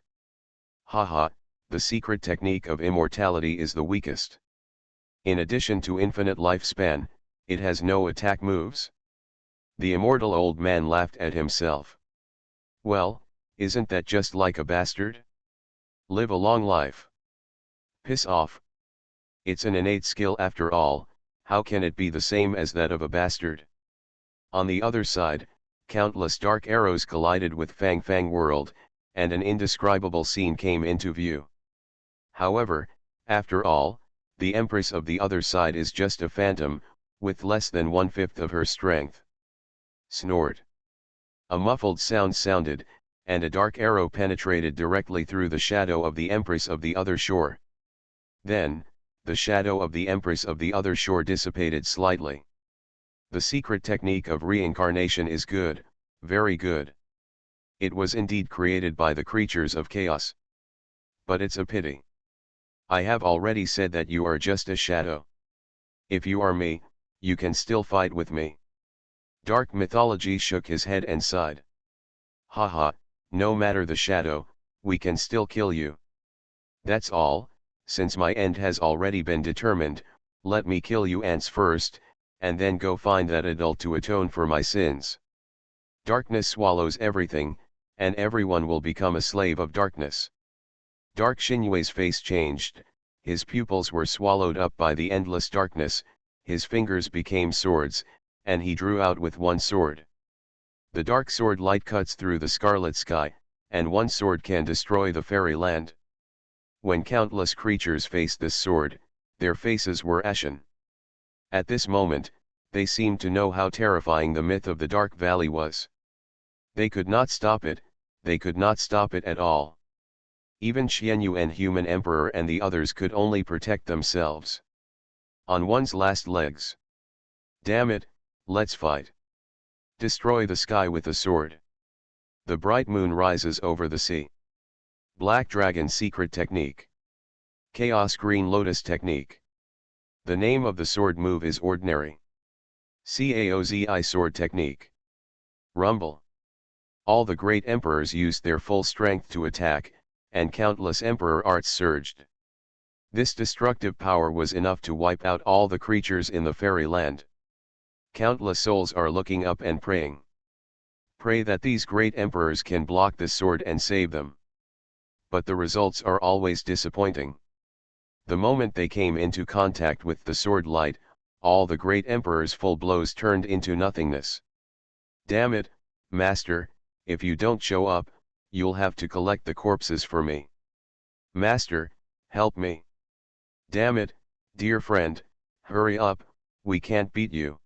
Haha, the secret technique of immortality is the weakest. In addition to infinite lifespan, it has no attack moves. The immortal old man laughed at himself. Well, isn't that just like a bastard? Live a long life. Piss off. It's an innate skill after all, how can it be the same as that of a bastard? On the other side, countless dark arrows collided with Fang Fang World, and an indescribable scene came into view. However, after all, the Empress of the other side is just a phantom, with less than 1/5 of her strength. Snort. A muffled sound sounded, and a dark arrow penetrated directly through the shadow of the empress of the other shore. Then, the shadow of the empress of the other shore dissipated slightly. The secret technique of reincarnation is good, very good. It was indeed created by the creatures of chaos. But it's a pity. I have already said that you are just a shadow. If you are me, you can still fight with me. Dark Mythology shook his head and sighed. Haha, no matter the shadow, we can still kill you. That's all, since my end has already been determined, let me kill you ants first, and then go find that adult to atone for my sins. Darkness swallows everything, and everyone will become a slave of darkness. Dark Xinhui's face changed, his pupils were swallowed up by the endless darkness, his fingers became swords, and he drew out with one sword. The dark sword light cuts through the scarlet sky, and one sword can destroy the fairyland. When countless creatures faced this sword, their faces were ashen. At this moment, they seemed to know how terrifying the myth of the Dark Valley was. They could not stop it, they could not stop it at all. Even Xuanhuan Human Emperor and the others could only protect themselves. On one's last legs. Damn it, let's fight. Destroy the sky with a sword. The bright moon rises over the sea. Black Dragon Secret Technique. Chaos Green Lotus Technique. The name of the sword move is ordinary. Caozi Sword Technique. Rumble. All the great emperors used their full strength to attack, and countless emperor arts surged. This destructive power was enough to wipe out all the creatures in the fairyland. Countless souls are looking up and praying. Pray that these great emperors can block this sword and save them. But the results are always disappointing. The moment they came into contact with the sword light, all the great emperors' full blows turned into nothingness. Damn it, Master, if you don't show up, you'll have to collect the corpses for me. Master, help me. Damn it, dear friend, hurry up, we can't beat you.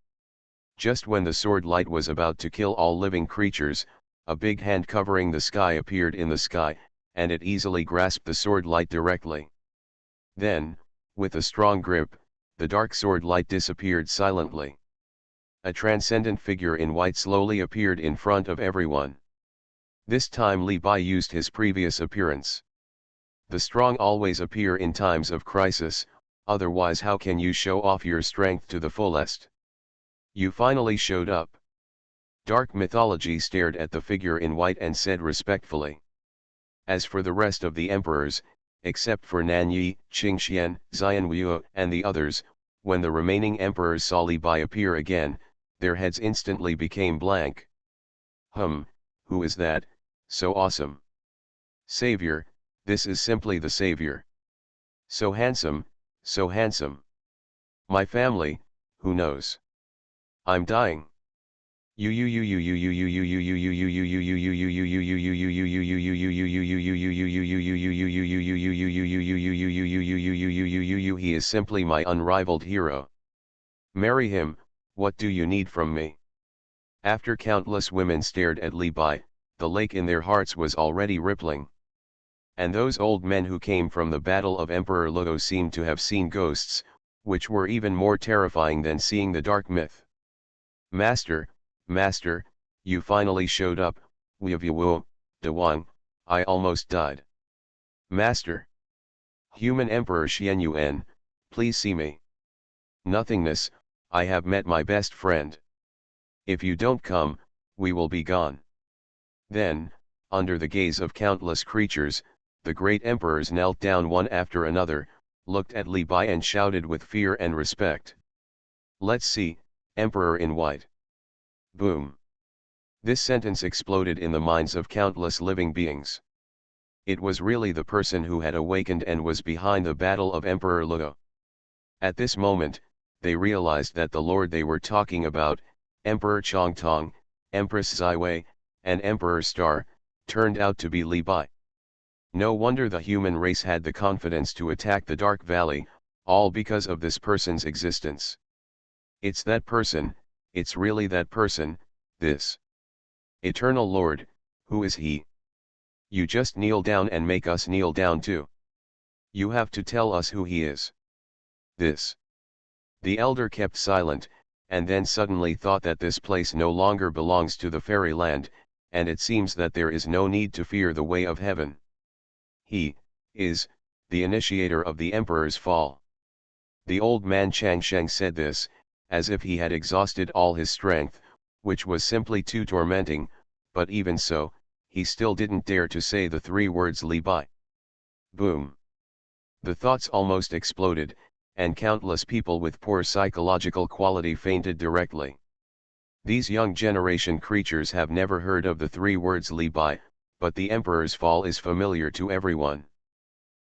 Just when the sword light was about to kill all living creatures, a big hand covering the sky appeared in the sky, and it easily grasped the sword light directly. Then, with a strong grip, the dark sword light disappeared silently. A transcendent figure in white slowly appeared in front of everyone. This time Li Bai used his previous appearance. The strong always appear in times of crisis, otherwise how can you show off your strength to the fullest? You finally showed up. Dark Mythology stared at the figure in white and said respectfully. As for the rest of the emperors, except for Nanyi, Qingxian, Xuanhuan and the others, when the remaining emperors saw Li Bai appear again, their heads instantly became blank. Who is that, so awesome? Savior, this is simply the Savior. So handsome, so handsome. My family, who knows? I'm dying. He is simply my unrivaled hero. Marry him, what do you need from me? After countless women stared at Li Bai, the lake in their hearts was already rippling. And those old men who came from the battle of Emperor Luo seemed to have seen ghosts, which were even more terrifying than seeing the dark myth. Master, Master, you finally showed up, Weavuo, Dawang, I almost died. Master. Human Emperor Xuanhuan, please see me. Nothingness, I have met my best friend. If you don't come, we will be gone. Then, under the gaze of countless creatures, the great emperors knelt down one after another, looked at Li Bai and shouted with fear and respect. Let's see, Emperor in white. Boom. This sentence exploded in the minds of countless living beings. It was really the person who had awakened and was behind the battle of Emperor Luo. At this moment, they realized that the lord they were talking about, Emperor Changtong, Empress Ziwei, and Emperor Star, turned out to be Li Bai. No wonder the human race had the confidence to attack the Dark Valley, all because of this person's existence. It's that person, it's really that person, this Eternal Lord, who is he? You just kneel down and make us kneel down too. You have to tell us who he is. This. The elder kept silent, and then suddenly thought that this place no longer belongs to the fairyland, and it seems that there is no need to fear the way of heaven. He is the initiator of the emperor's fall. The old man Changsheng said this, as if he had exhausted all his strength, which was simply too tormenting, but even so, he still didn't dare to say the three words Li Bai. Boom. The thoughts almost exploded, and countless people with poor psychological quality fainted directly. These young generation creatures have never heard of the three words Li Bai, but the emperor's fall is familiar to everyone.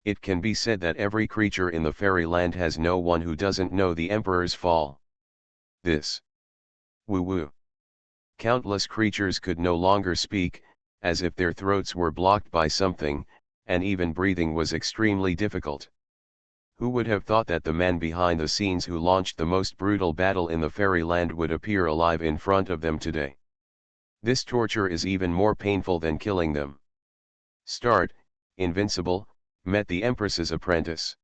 It can be said that every creature in the fairyland has no one who doesn't know the emperor's fall. This. Woo-woo. Countless creatures could no longer speak, as if their throats were blocked by something, and even breathing was extremely difficult. Who would have thought that the man behind the scenes who launched the most brutal battle in the fairyland would appear alive in front of them today? This torture is even more painful than killing them. Start, Invincible, met the Empress's apprentice.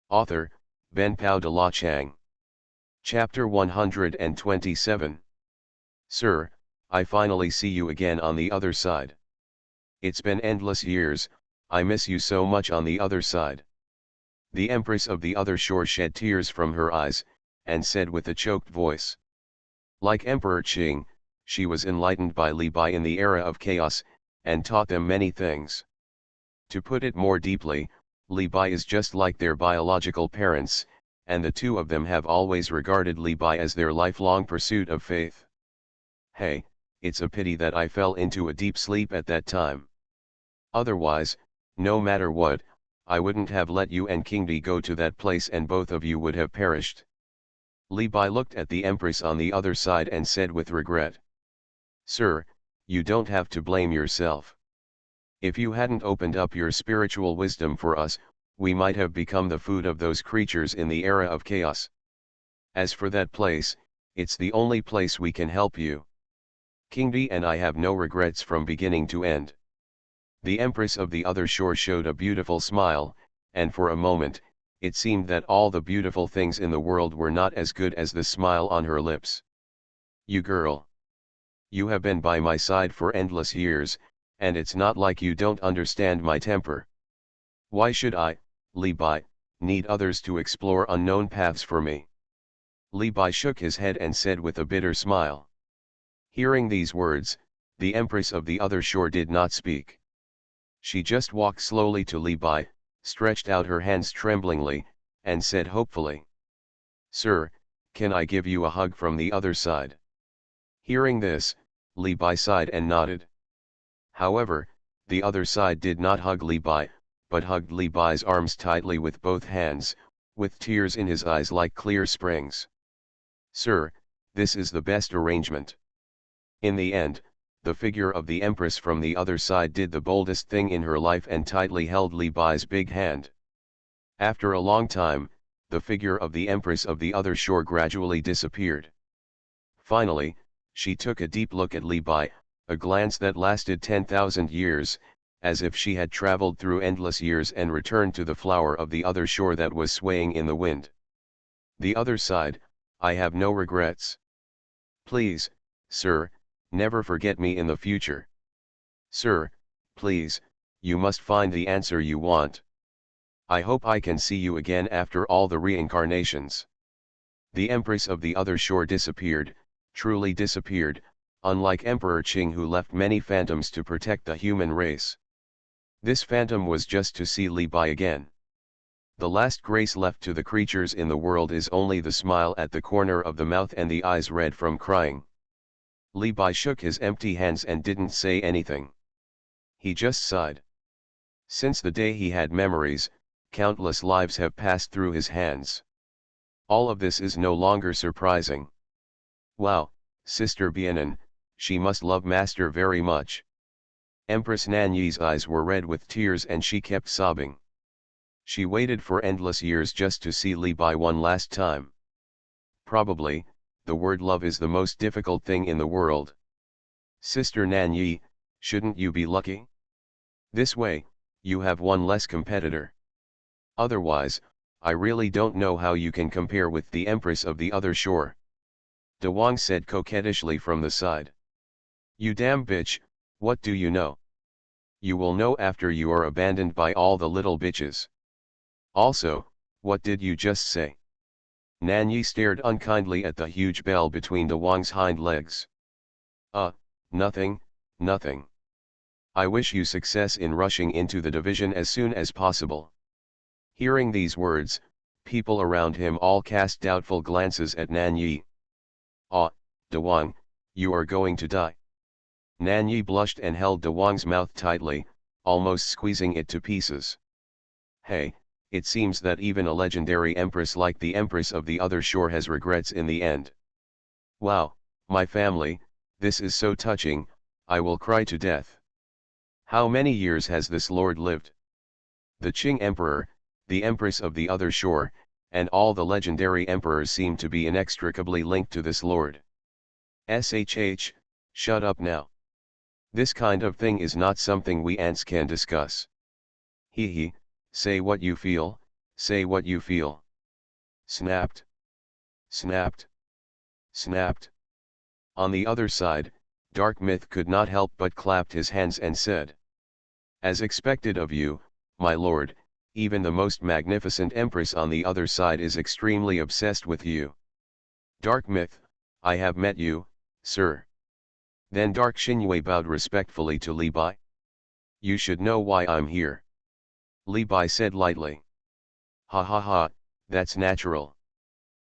Author, Benpao de la Chang. Chapter 127. Sir, I finally see you again on the other side. It's been endless years, I miss you so much on the other side. The Empress of the other shore shed tears from her eyes, and said with a choked voice. Like Emperor Qing, she was enlightened by Li Bai in the era of chaos, and taught them many things. To put it more deeply, Li Bai is just like their biological parents, and the two of them have always regarded Li Bai as their lifelong pursuit of faith. Hey, it's a pity that I fell into a deep sleep at that time. Otherwise, no matter what, I wouldn't have let you and King Di go to that place and both of you would have perished. Li Bai looked at the Empress on the other side and said with regret. Sir, you don't have to blame yourself. If you hadn't opened up your spiritual wisdom for us, we might have become the food of those creatures in the era of chaos. As for that place, it's the only place we can help you. King Di and I have no regrets from beginning to end. The Empress of the other shore showed a beautiful smile, and for a moment, it seemed that all the beautiful things in the world were not as good as the smile on her lips. You girl. You have been by my side for endless years, and it's not like you don't understand my temper. Why should I, Li Bai, need others to explore unknown paths for me? Li Bai shook his head and said with a bitter smile. Hearing these words, the Empress of the other shore did not speak. She just walked slowly to Li Bai, stretched out her hands tremblingly, and said hopefully. Sir, can I give you a hug from the other side? Hearing this, Li Bai sighed and nodded. However, the other side did not hug Li Bai, but hugged Li Bai's arms tightly with both hands, with tears in his eyes like clear springs. Sir, this is the best arrangement. In the end, the figure of the Empress from the other side did the boldest thing in her life and tightly held Li Bai's big hand. After a long time, the figure of the Empress of the other shore gradually disappeared. Finally, she took a deep look at Li Bai, a glance that lasted 10,000 years, as if she had traveled through endless years and returned to the flower of the other shore that was swaying in the wind. The other side, I have no regrets. Please, sir, never forget me in the future. Sir, please, you must find the answer you want. I hope I can see you again after all the reincarnations. The Empress of the other shore disappeared, truly disappeared, unlike Emperor Qing who left many phantoms to protect the human race. This phantom was just to see Li Bai again. The last grace left to the creatures in the world is only the smile at the corner of the mouth and the eyes red from crying. Li Bai shook his empty hands and didn't say anything. He just sighed. Since the day he had memories, countless lives have passed through his hands. All of this is no longer surprising. Wow, Sister Bianan, she must love Master very much. Empress Nanyi's eyes were red with tears and she kept sobbing. She waited for endless years just to see Li Bai one last time. Probably, the word love is the most difficult thing in the world. Sister Nanyi, shouldn't you be lucky? This way, you have one less competitor. Otherwise, I really don't know how you can compare with the empress of the other shore. De Wang said coquettishly from the side. You damn bitch, what do you know? You will know after you are abandoned by all the little bitches. Also, what did you just say? Nan Yi stared unkindly at the huge bell between De Wang's hind legs. Nothing, nothing. I wish you success in rushing into the division as soon as possible. Hearing these words, people around him all cast doubtful glances at Nan Yi. De Wang, you are going to die. Nan Yi blushed and held De Wang's mouth tightly, almost squeezing it to pieces. Hey, it seems that even a legendary empress like the empress of the other shore has regrets in the end. Wow, my family, this is so touching, I will cry to death. How many years has this lord lived? The Qing emperor, the empress of the other shore, and all the legendary emperors seem to be inextricably linked to this lord. SHH, shut up now. This kind of thing is not something we ants can discuss. Hee, say what you feel, say what you feel. Snapped. Snapped. Snapped. On the other side, Dark Myth could not help but clapped his hands and said. As expected of you, my lord, even the most magnificent empress on the other side is extremely obsessed with you. Dark Myth, I have met you, sir. Then Dark Xuanhuan bowed respectfully to Li Bai. You should know why I'm here. Li Bai said lightly. Ha ha ha, that's natural.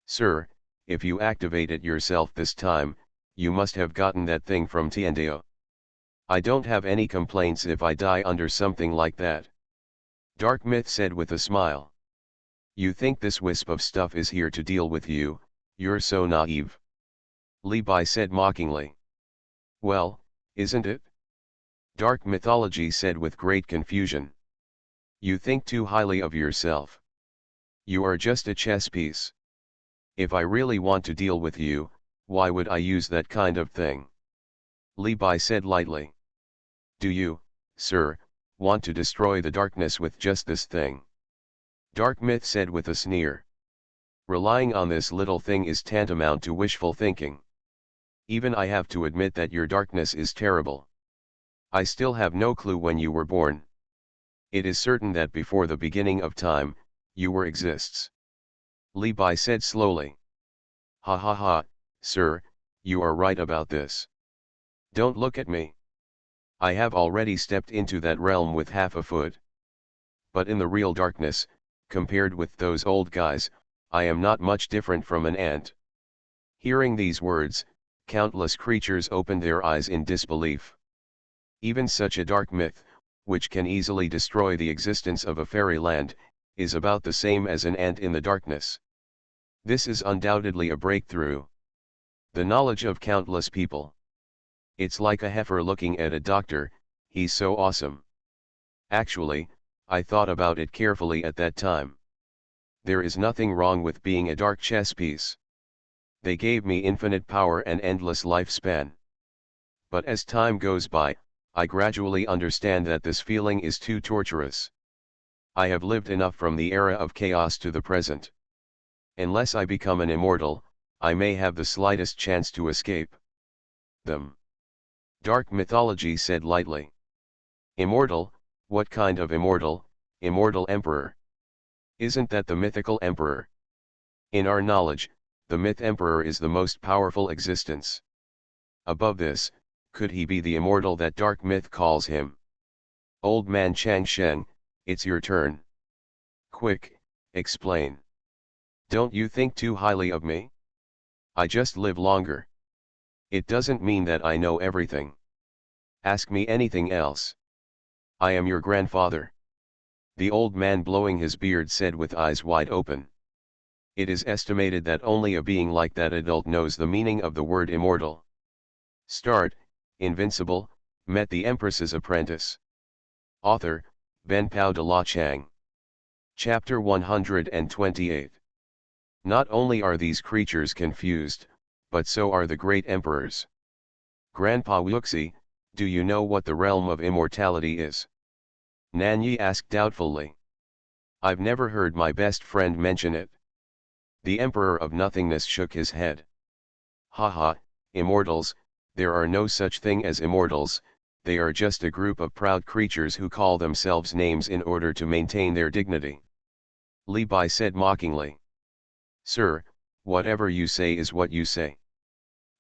Sir, if you activate it yourself this time, you must have gotten that thing from Tiandao. I don't have any complaints if I die under something like that. Dark Myth said with a smile. You think this wisp of stuff is here to deal with you, you're so naive. Li Bai said mockingly. Well, isn't it? Dark Mythology said with great confusion. You think too highly of yourself. You are just a chess piece. If I really want to deal with you, why would I use that kind of thing? Li Bai said lightly. Do you, sir, want to destroy the darkness with just this thing? Dark Myth said with a sneer. Relying on this little thing is tantamount to wishful thinking. Even I have to admit that your darkness is terrible. I still have no clue when you were born. It is certain that before the beginning of time, you were exists. Li Bai said slowly. Ha ha ha, sir, you are right about this. Don't look at me. I have already stepped into that realm with half a foot. But in the real darkness, compared with those old guys, I am not much different from an ant. Hearing these words, countless creatures opened their eyes in disbelief. Even such a dark myth, which can easily destroy the existence of a fairyland, is about the same as an ant in the darkness. This is undoubtedly a breakthrough. The knowledge of countless people. It's like a heifer looking at a doctor, he's so awesome. Actually, I thought about it carefully at that time. There is nothing wrong with being a dark chess piece. They gave me infinite power and endless lifespan. But as time goes by, I gradually understand that this feeling is too torturous. I have lived enough from the era of chaos to the present. Unless I become an immortal, I may have the slightest chance to escape them. Dark Mythology said lightly. Immortal, what kind of immortal? Immortal Emperor. Isn't that the mythical emperor? In our knowledge, the myth emperor is the most powerful existence. Above this, could he be the immortal that Dark Myth calls him? Old man Chang Sheng, it's your turn. Quick, explain. Don't you think too highly of me? I just live longer. It doesn't mean that I know everything. Ask me anything else. I am your grandfather. The old man blowing his beard said with eyes wide open. It is estimated that only a being like that adult knows the meaning of the word immortal. Start, Invincible, met the Empress's apprentice. Author, Ben Pao de la Chang. Chapter 128. Not only are these creatures confused, but so are the great emperors. Grandpa Wuxi, do you know what the realm of immortality is? Nanyi asked doubtfully. I've never heard my best friend mention it. The Emperor of Nothingness shook his head. Haha, immortals, there are no such thing as immortals, they are just a group of proud creatures who call themselves names in order to maintain their dignity. Li Bai said mockingly. Sir, whatever you say is what you say.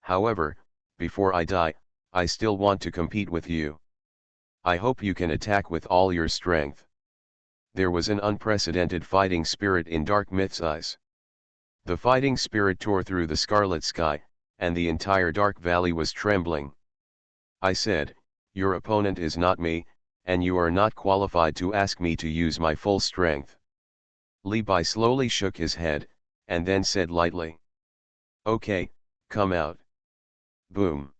However, before I die, I still want to compete with you. I hope you can attack with all your strength. There was an unprecedented fighting spirit in Dark Myth's eyes. The fighting spirit tore through the scarlet sky, and the entire Dark Valley was trembling. I said, your opponent is not me, and you are not qualified to ask me to use my full strength. Li Bai slowly shook his head, and then said lightly. Okay, come out. Boom.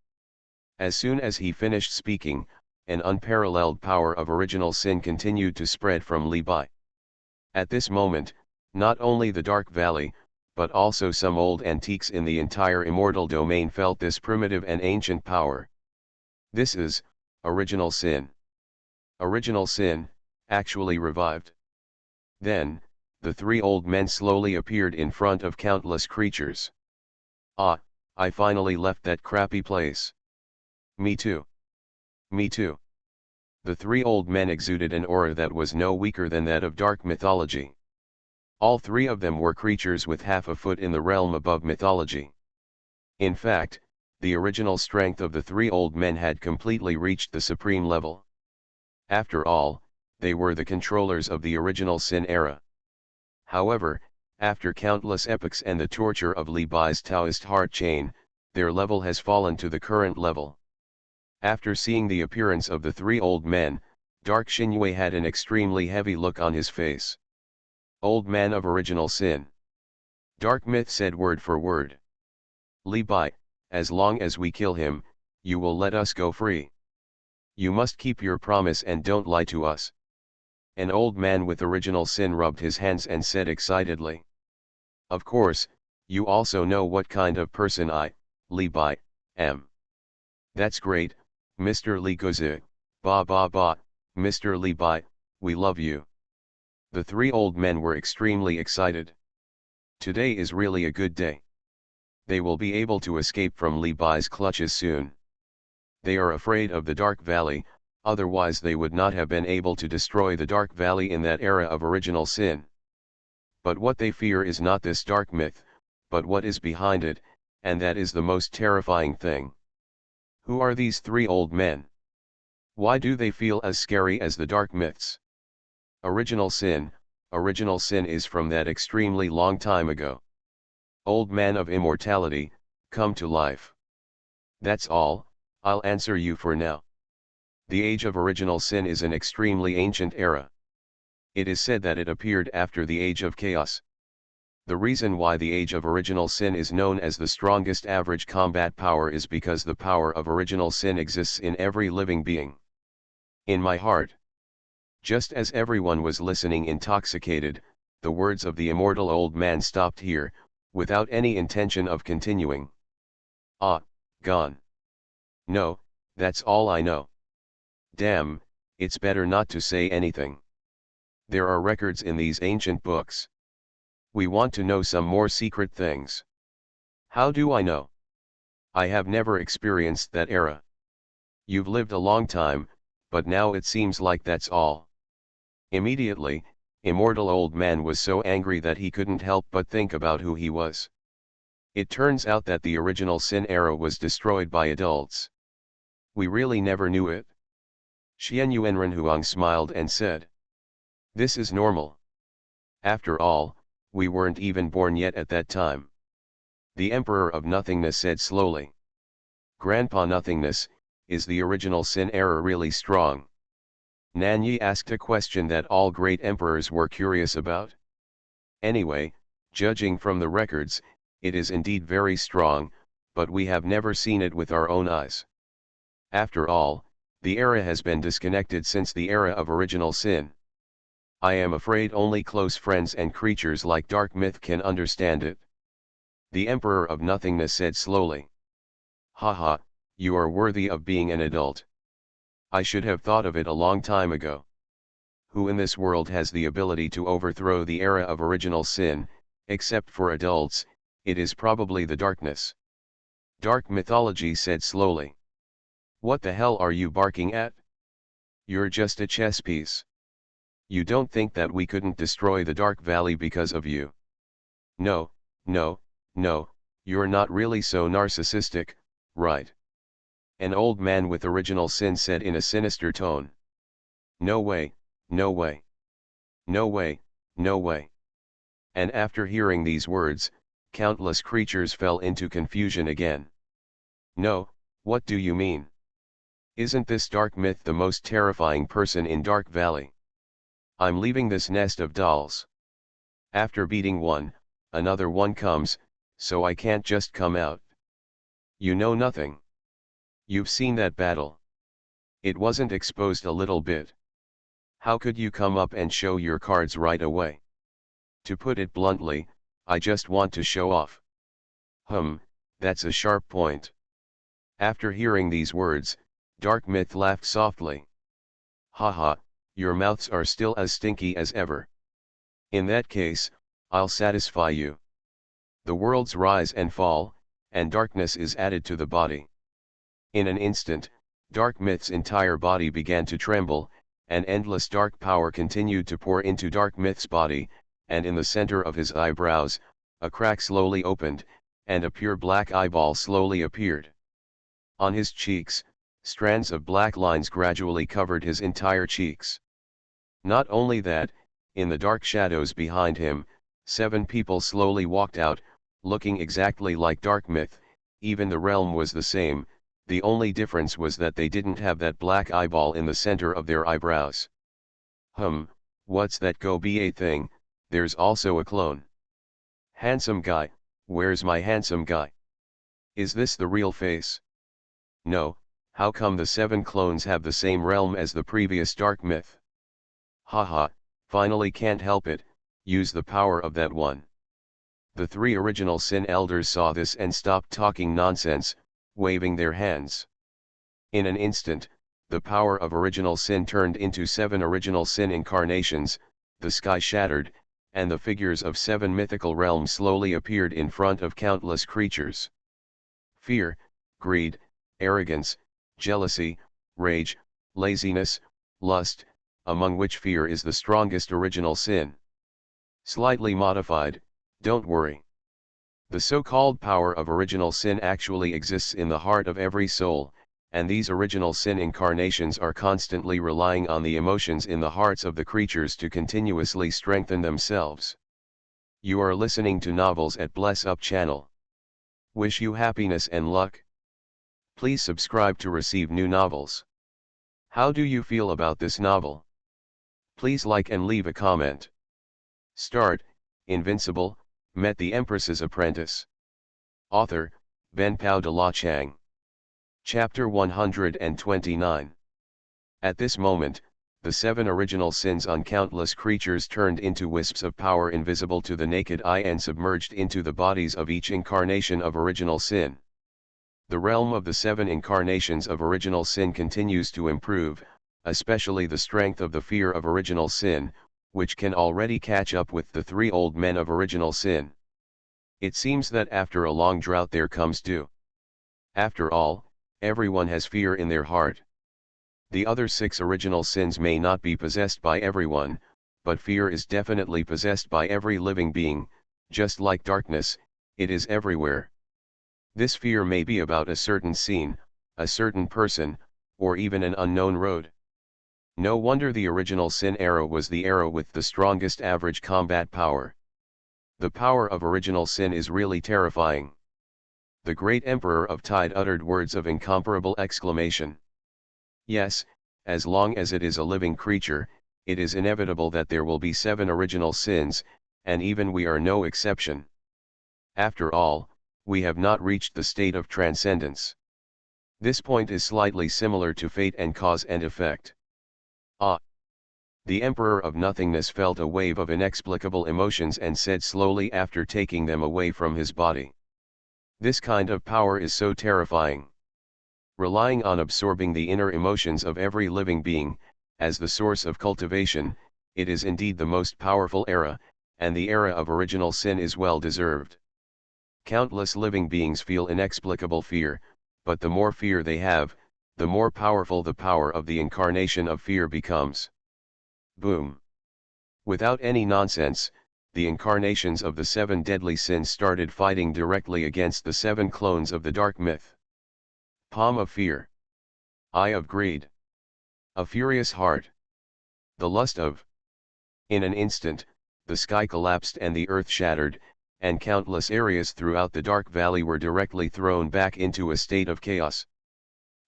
As soon as he finished speaking, an unparalleled power of original sin continued to spread from Li Bai. At this moment, not only the Dark Valley, but also some old antiques in the entire immortal domain felt this primitive and ancient power. This is original sin. Original sin, actually revived. Then, the three old men slowly appeared in front of countless creatures. Ah, I finally left that crappy place. Me too. Me too. The three old men exuded an aura that was no weaker than that of dark mythology. All three of them were creatures with half a foot in the realm above mythology. In fact, the original strength of the three old men had completely reached the supreme level. After all, they were the controllers of the original sin era. However, after countless epochs and the torture of Li Bai's Taoist heart chain, their level has fallen to the current level. After seeing the appearance of the three old men, Dark Xuanhuan had an extremely heavy look on his face. Old man of original sin. Dark Myth said word for word. Li Bai, as long as we kill him, you will let us go free. You must keep your promise and don't lie to us. An old man with original sin rubbed his hands and said excitedly. Of course, you also know what kind of person I, Li Bai, am. That's great, Mr. Li Guzi, ba ba ba, Mr. Li Bai, we love you. The three old men were extremely excited. Today is really a good day. They will be able to escape from Li Bai's clutches soon. They are afraid of the Dark Valley, otherwise they would not have been able to destroy the Dark Valley in that era of original sin. But what they fear is not this dark myth, but what is behind it, and that is the most terrifying thing. Who are these three old men? Why do they feel as scary as the dark myths? Original sin is from that extremely long time ago. Old man of immortality, come to life. That's all, I'll answer you for now. The age of original sin is an extremely ancient era. It is said that it appeared after the age of chaos. The reason why the age of original sin is known as the strongest average combat power is because the power of original sin exists in every living being. In my heart. Just as everyone was listening intoxicated, the words of the immortal old man stopped here, without any intention of continuing. Ah, gone. No, that's all I know. Damn, it's better not to say anything. There are records in these ancient books. We want to know some more secret things. How do I know? I have never experienced that era. You've lived a long time, but now it seems like that's all. Immediately, immortal old man was so angry that he couldn't help but think about who he was. It turns out that the original sin era was destroyed by adults. We really never knew it. Xuanhuan smiled and said. This is normal. After all, we weren't even born yet at that time. The Emperor of Nothingness said slowly. Grandpa Nothingness, is the original sin era really strong? Nanyi asked a question that all great emperors were curious about. Anyway, judging from the records, it is indeed very strong, but we have never seen it with our own eyes. After all, the era has been disconnected since the era of original sin. I am afraid only close friends and creatures like Dark Myth can understand it. The Emperor of Nothingness said slowly. Haha, you are worthy of being an adult. I should have thought of it a long time ago. who in this world has the ability to overthrow the era of original sin, except for adults, it is probably the darkness. Dark mythology said slowly. What the hell are you barking at? You're just a chess piece. You don't think that we couldn't destroy the Dark Valley because of you? No, no, no, you're not really so narcissistic, right? An old man with original sin said in a sinister tone. No way, no way. No way, no way. And after hearing these words, countless creatures fell into confusion again. No, what do you mean? Isn't this dark myth the most terrifying person in Dark Valley? I'm leaving this nest of dolls. After beating one, another one comes, so I can't just come out. You know nothing. You've seen that battle. It wasn't exposed a little bit. How could you come up and show your cards right away? To put it bluntly, I just want to show off. That's a sharp point. After hearing these words, Dark Myth laughed softly. Haha, your mouths are still as stinky as ever. In that case, I'll satisfy you. The worlds rise and fall, and darkness is added to the body. In an instant, Dark Myth's entire body began to tremble, and endless dark power continued to pour into Dark Myth's body, and in the center of his eyebrows, a crack slowly opened, and a pure black eyeball slowly appeared. On his cheeks, strands of black lines gradually covered his entire cheeks. Not only that, in the dark shadows behind him, 7 people slowly walked out, looking exactly like Dark Myth. Even the realm was the same, the only difference was that they didn't have that black eyeball in the center of their eyebrows. What's that go be a thing? There's also a clone. Handsome guy, where's my handsome guy? Is this the real face? No, how come the 7 clones have the same realm as the previous Dark Myth? Haha, finally can't help it, use the power of that one. The 3 original sin elders saw this and stopped talking nonsense, waving their hands. In an instant, the power of original sin turned into 7 original sin incarnations, the sky shattered, and the figures of 7 mythical realms slowly appeared in front of countless creatures. Fear, greed, arrogance, jealousy, rage, laziness, lust, among which fear is the strongest original sin. Slightly modified, don't worry. The so-called power of original sin actually exists in the heart of every soul, and these original sin incarnations are constantly relying on the emotions in the hearts of the creatures to continuously strengthen themselves. You are listening to Novels at Bless Up channel. Wish you happiness and luck. Please subscribe to receive new novels. How do you feel about this novel? Please like and leave a comment. Start, Invincible, met the Empress's apprentice. Author, Ben Pao de la Chang. Chapter 129. At this moment, the 7 original sins on countless creatures turned into wisps of power invisible to the naked eye and submerged into the bodies of each incarnation of original sin. The realm of the 7 incarnations of original sin continues to improve, especially the strength of the fear of original sin, which can already catch up with the 3 old men of original sin. It seems that after a long drought there comes dew. After all, everyone has fear in their heart. The other 6 original sins may not be possessed by everyone, but fear is definitely possessed by every living being, just like darkness, it is everywhere. This fear may be about a certain scene, a certain person, or even an unknown road. No wonder the original sin era was the era with the strongest average combat power. The power of original sin is really terrifying. The great Emperor of Tide uttered words of incomparable exclamation. Yes, as long as it is a living creature, it is inevitable that there will be 7 original sins, and even we are no exception. After all, we have not reached the state of transcendence. This point is slightly similar to fate and cause and effect. The Emperor of Nothingness felt a wave of inexplicable emotions and said slowly after taking them away from his body. This kind of power is so terrifying. Relying on absorbing the inner emotions of every living being, as the source of cultivation, it is indeed the most powerful era, and the era of original sin is well deserved. Countless living beings feel inexplicable fear, but the more fear they have, the more powerful the power of the incarnation of fear becomes. Boom. Without any nonsense, the incarnations of the 7 deadly sins started fighting directly against the 7 clones of the dark myth. Palm of fear. Eye of greed. A furious heart. The lust of. In an instant, the sky collapsed and the earth shattered, and countless areas throughout the dark valley were directly thrown back into a state of chaos.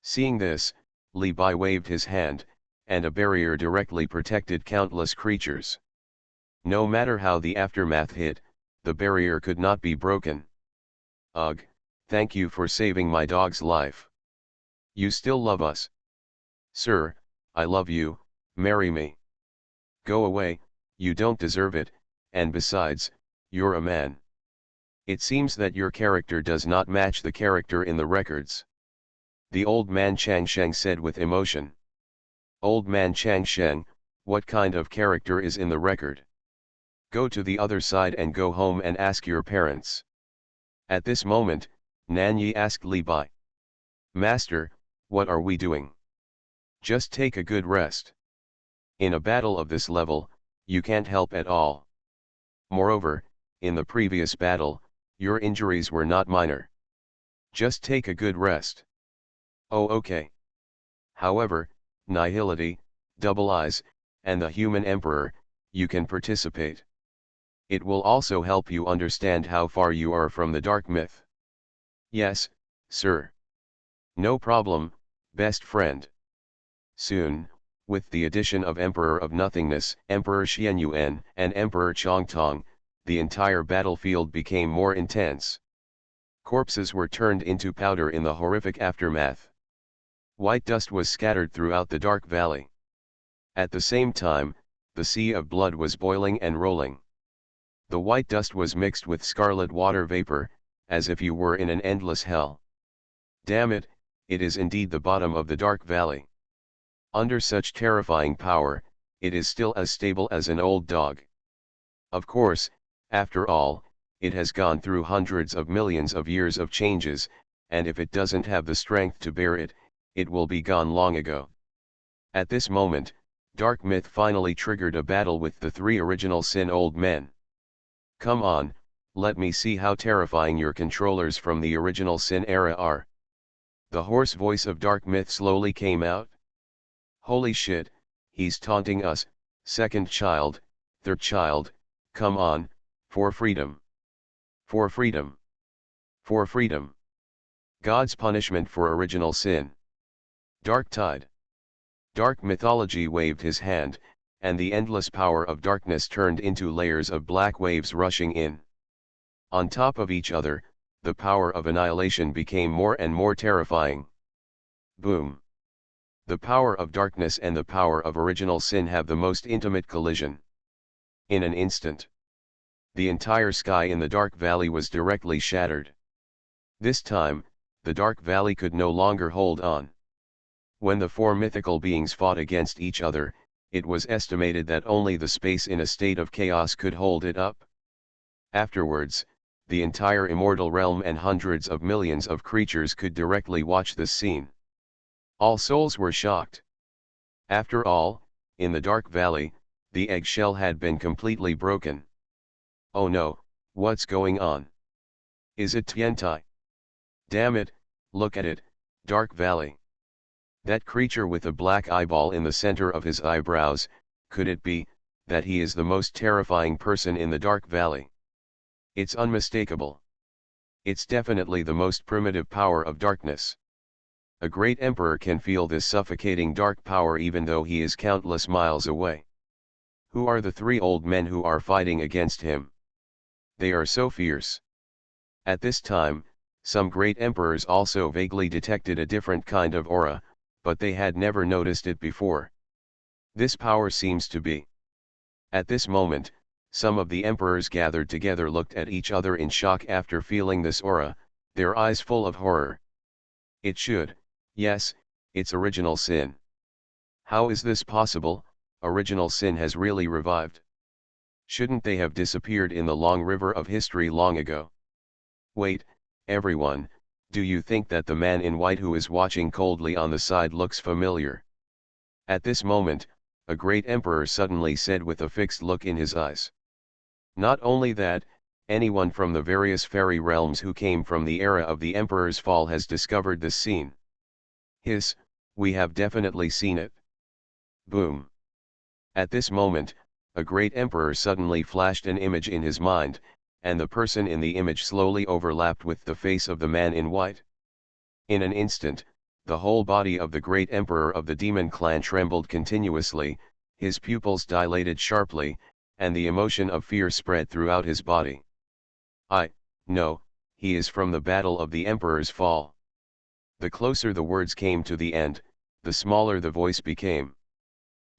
Seeing this, Li Bai waved his hand, and a barrier directly protected countless creatures. No matter how the aftermath hit, the barrier could not be broken. Ugh, thank you for saving my dog's life. You still love us? Sir, I love you, marry me. Go away, you don't deserve it, and besides, you're a man. It seems that your character does not match the character in the records. The old man Chang Sheng said with emotion. Old man Chang Sheng, what kind of character is in the record? Go to the other side and go home and ask your parents. At this moment, Nan Yi asked Li Bai. Master, what are we doing? Just take a good rest. In a battle of this level, you can't help at all. Moreover, in the previous battle, your injuries were not minor. Just take a good rest. Oh okay. However, Nihility, Double Eyes, and the Human Emperor, you can participate. It will also help you understand how far you are from the dark myth. Yes, sir. No problem, best friend. Soon, with the addition of Emperor of Nothingness, Emperor Xuanhuan, and Emperor Chongtong, the entire battlefield became more intense. Corpses were turned into powder in the horrific aftermath. White dust was scattered throughout the dark valley. At the same time, the sea of blood was boiling and rolling. The white dust was mixed with scarlet water vapor, as if you were in an endless hell. Damn it, it is indeed the bottom of the dark valley. Under such terrifying power, it is still as stable as an old dog. Of course, after all, it has gone through hundreds of millions of years of changes, and if it doesn't have the strength to bear it, it will be gone long ago. At this moment, Dark Myth finally triggered a battle with the 3 original Sin old men. Come on, let me see how terrifying your controllers from the original Sin era are. The hoarse voice of Dark Myth slowly came out. Holy shit, he's taunting us, second child, third child, come on, for freedom. For freedom. For freedom. God's punishment for original sin. Dark Tide. Dark Mythology waved his hand, and the endless power of darkness turned into layers of black waves rushing in. On top of each other, the power of annihilation became more and more terrifying. Boom. The power of darkness and the power of original sin have the most intimate collision. In an instant, the entire sky in the dark valley was directly shattered. This time, the dark valley could no longer hold on. When the 4 mythical beings fought against each other, it was estimated that only the space in a state of chaos could hold it up. Afterwards, the entire immortal realm and hundreds of millions of creatures could directly watch this scene. All souls were shocked. After all, in the dark valley, the eggshell had been completely broken. Oh no, what's going on? Is it Tiantai? Damn it, look at it, dark valley. That creature with a black eyeball in the center of his eyebrows, could it be, that he is the most terrifying person in the dark valley? It's unmistakable. It's definitely the most primitive power of darkness. A great emperor can feel this suffocating dark power even though he is countless miles away. Who are the 3 old men who are fighting against him? They are so fierce. At this time, some great emperors also vaguely detected a different kind of aura, but they had never noticed it before. This power seems to be. At this moment, some of the emperors gathered together looked at each other in shock after feeling this aura, their eyes full of horror. It should, yes, it's original sin. How is this possible? Original sin has really revived. Shouldn't they have disappeared in the long river of history long ago? Wait, everyone, do you think that the man in white who is watching coldly on the side looks familiar? At this moment, a great emperor suddenly said with a fixed look in his eyes. Not only that, anyone from the various fairy realms who came from the era of the emperor's fall has discovered this scene. Hiss, we have definitely seen it. Boom. At this moment, a great emperor suddenly flashed an image in his mind, and the person in the image slowly overlapped with the face of the man in white. In an instant, the whole body of the great emperor of the demon clan trembled continuously, his pupils dilated sharply, and the emotion of fear spread throughout his body. No, he is from the battle of the emperor's fall. The closer the words came to the end, the smaller the voice became.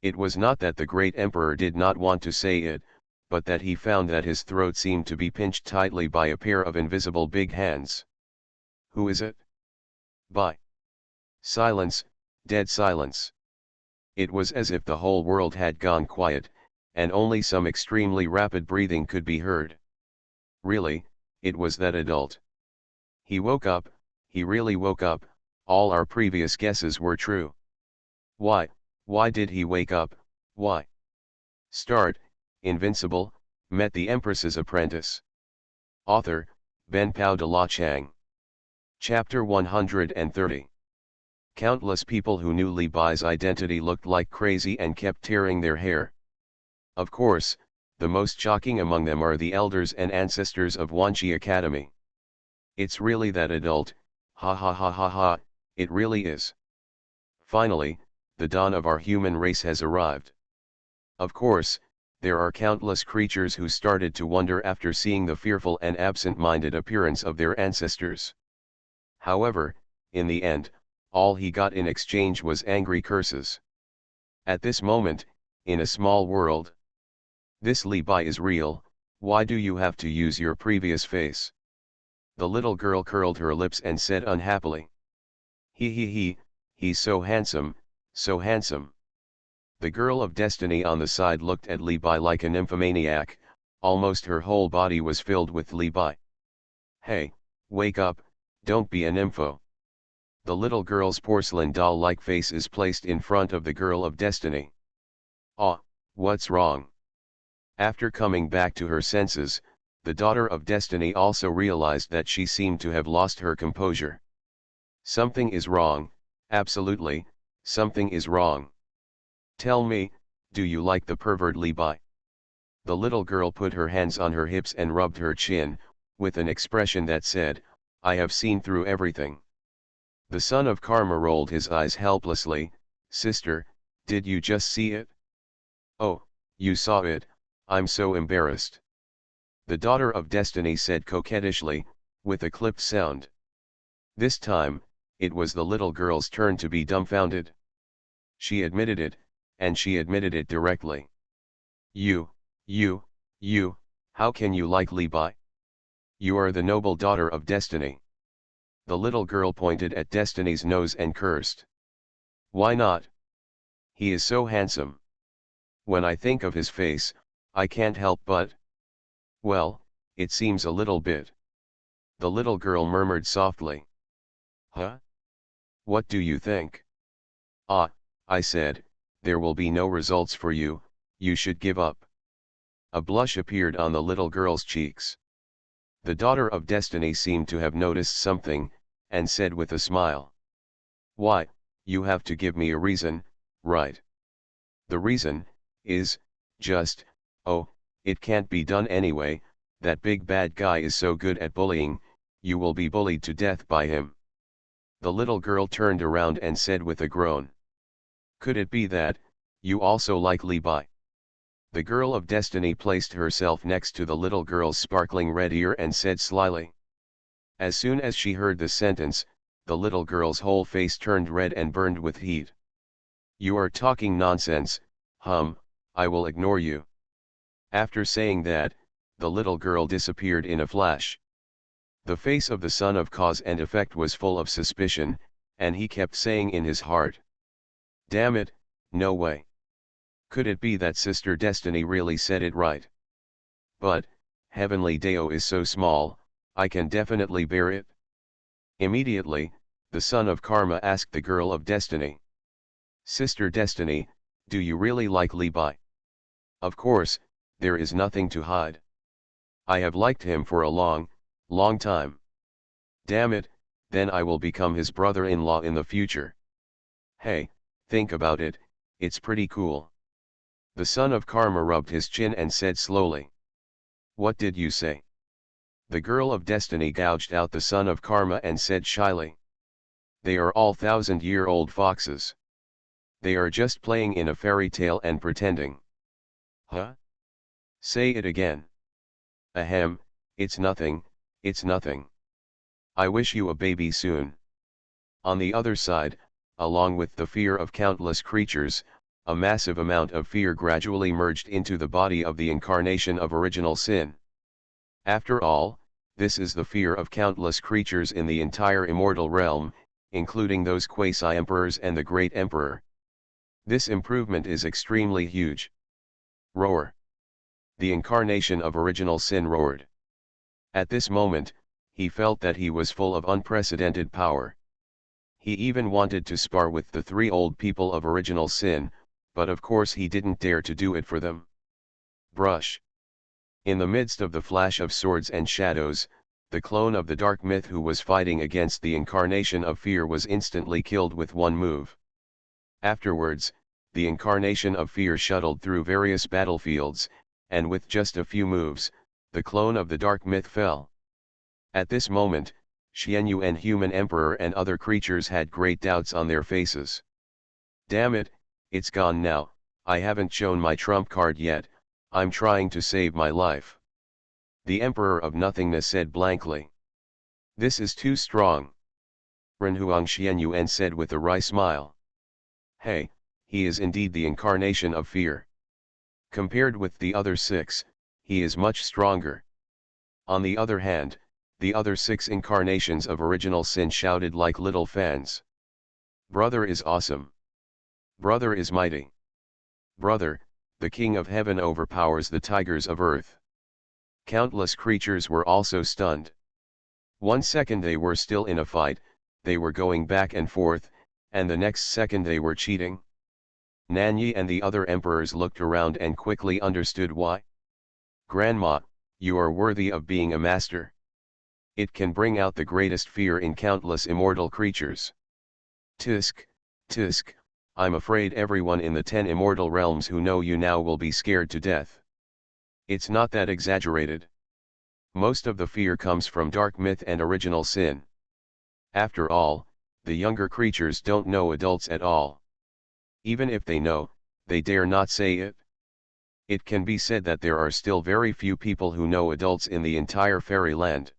It was not that the great emperor did not want to say it, but that he found that his throat seemed to be pinched tightly by a pair of invisible big hands. Who is it? By. Silence, dead silence. It was as if the whole world had gone quiet, and only some extremely rapid breathing could be heard. Really, it was that adult. He woke up, he really woke up, all our previous guesses were true. Why did he wake up, why? Start, Invincible, met the Empress's apprentice. Author, Ben Pao de la Chang. Chapter 130. Countless people who knew Li Bai's identity looked like crazy and kept tearing their hair. Of course, the most shocking among them are the elders and ancestors of Wanqi Academy. It's really that adult, ha ha ha ha ha, it really is. Finally, the dawn of our human race has arrived. Of course, there are countless creatures who started to wonder after seeing the fearful and absent-minded appearance of their ancestors. However, in the end, all he got in exchange was angry curses. At this moment, in a small world, this Li Bai is real, why do you have to use your previous face? The little girl curled her lips and said unhappily. He's so handsome, so handsome. The girl of destiny on the side looked at Li Bai like a nymphomaniac, almost her whole body was filled with Li Bai. Hey, wake up, don't be a nympho. The little girl's porcelain doll-like face is placed in front of the girl of destiny. What's wrong? After coming back to her senses, the daughter of destiny also realized that she seemed to have lost her composure. Something is wrong, absolutely, something is wrong. Tell me, do you like the pervert Li Bai? The little girl put her hands on her hips and rubbed her chin, with an expression that said, I have seen through everything. The son of Karma rolled his eyes helplessly. Sister, did you just see it? Oh, you saw it, I'm so embarrassed. The daughter of destiny said coquettishly, with a clipped sound. This time, it was the little girl's turn to be dumbfounded. She admitted it, and she admitted it directly. You, how can you like Li Bai? You are the noble daughter of destiny. The little girl pointed at Destiny's nose and cursed. Why not? He is so handsome. When I think of his face, I can't help but. Well, it seems a little bit. The little girl murmured softly. Huh? What do you think? I said, there will be no results for you, you should give up. A blush appeared on the little girl's cheeks. The daughter of destiny seemed to have noticed something, and said with a smile. Why, you have to give me a reason, right? The reason is, just, it can't be done anyway, that big bad guy is so good at bullying, you will be bullied to death by him. The little girl turned around and said with a groan. Could it be that, you also like Li Bai? The girl of destiny placed herself next to the little girl's sparkling red ear and said slyly. As soon as she heard the sentence, the little girl's whole face turned red and burned with heat. You are talking nonsense, I will ignore you. After saying that, the little girl disappeared in a flash. The face of the son of cause and effect was full of suspicion, and he kept saying in his heart. Damn it, No way. Could it be that Sister Destiny really said it right? But, Heavenly Deo is so small, I can definitely bear it. Immediately, the son of Karma asked the girl of Destiny. Sister Destiny, do you really like Levi? Of course, there is nothing to hide. I have liked him for a long, long time. Damn it, then I will become his brother-in-law in the future. Hey, think about it, it's pretty cool. The son of Karma rubbed his chin and said slowly. What did you say? The girl of Destiny gouged out the son of Karma and said shyly. They are all 1,000-year-old foxes. They are just playing in a fairy tale and pretending. Huh? Say it again. Ahem, it's nothing, it's nothing. I wish you a baby soon. On the other side, along with the fear of countless creatures, a massive amount of fear gradually merged into the body of the incarnation of original sin. After all, this is the fear of countless creatures in the entire immortal realm, including those quasi-emperors and the great emperor. This improvement is extremely huge. Roar. The incarnation of original sin roared. At this moment, he felt that he was full of unprecedented power. He even wanted to spar with the three old people of original sin, but of course he didn't dare to do it for them. Brush. In the midst of the flash of swords and shadows, the clone of the dark myth who was fighting against the incarnation of fear was instantly killed with one move. Afterwards, the incarnation of fear shuttled through various battlefields, and with just a few moves, the clone of the dark myth fell. At this moment, Xuanhuan human emperor and other creatures had great doubts on their faces. Damn it, it's gone now, I haven't shown my trump card yet, I'm trying to save my life. The Emperor of Nothingness said blankly. This is too strong. Renhuang Xuanhuan said with a wry smile. Hey, he is indeed the incarnation of fear. Compared with the other six, he is much stronger. On the other hand, the other six incarnations of original sin shouted like little fans. Brother is awesome. Brother is mighty. Brother, the King of Heaven overpowers the tigers of earth. Countless creatures were also stunned. 1 second they were still in a fight, they were going back and forth, and the next second they were cheating. Nanyi and the other emperors looked around and quickly understood why. Grandma, you are worthy of being a master. It can bring out the greatest fear in countless immortal creatures. Tisk, tisk, I'm afraid everyone in the 10 immortal realms who know you now will be scared to death. It's not that exaggerated. Most of the fear comes from dark myth and original sin. After all, the younger creatures don't know adults at all. Even if they know, they dare not say it. It can be said that there are still very few people who know adults in the entire fairyland.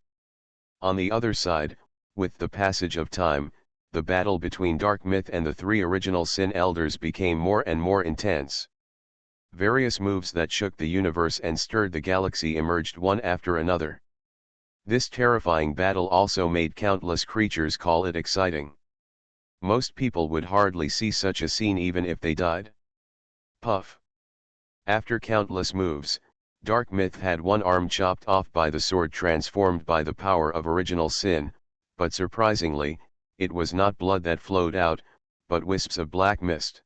On the other side, with the passage of time, the battle between dark myth and the three original sin elders became more and more intense. Various moves that shook the universe and stirred the galaxy emerged one after another. This terrifying battle also made countless creatures call it exciting. Most people would hardly see such a scene even if they died. Puff. After countless moves, dark myth had one arm chopped off by the sword transformed by the power of original sin, but surprisingly, it was not blood that flowed out, but wisps of black mist.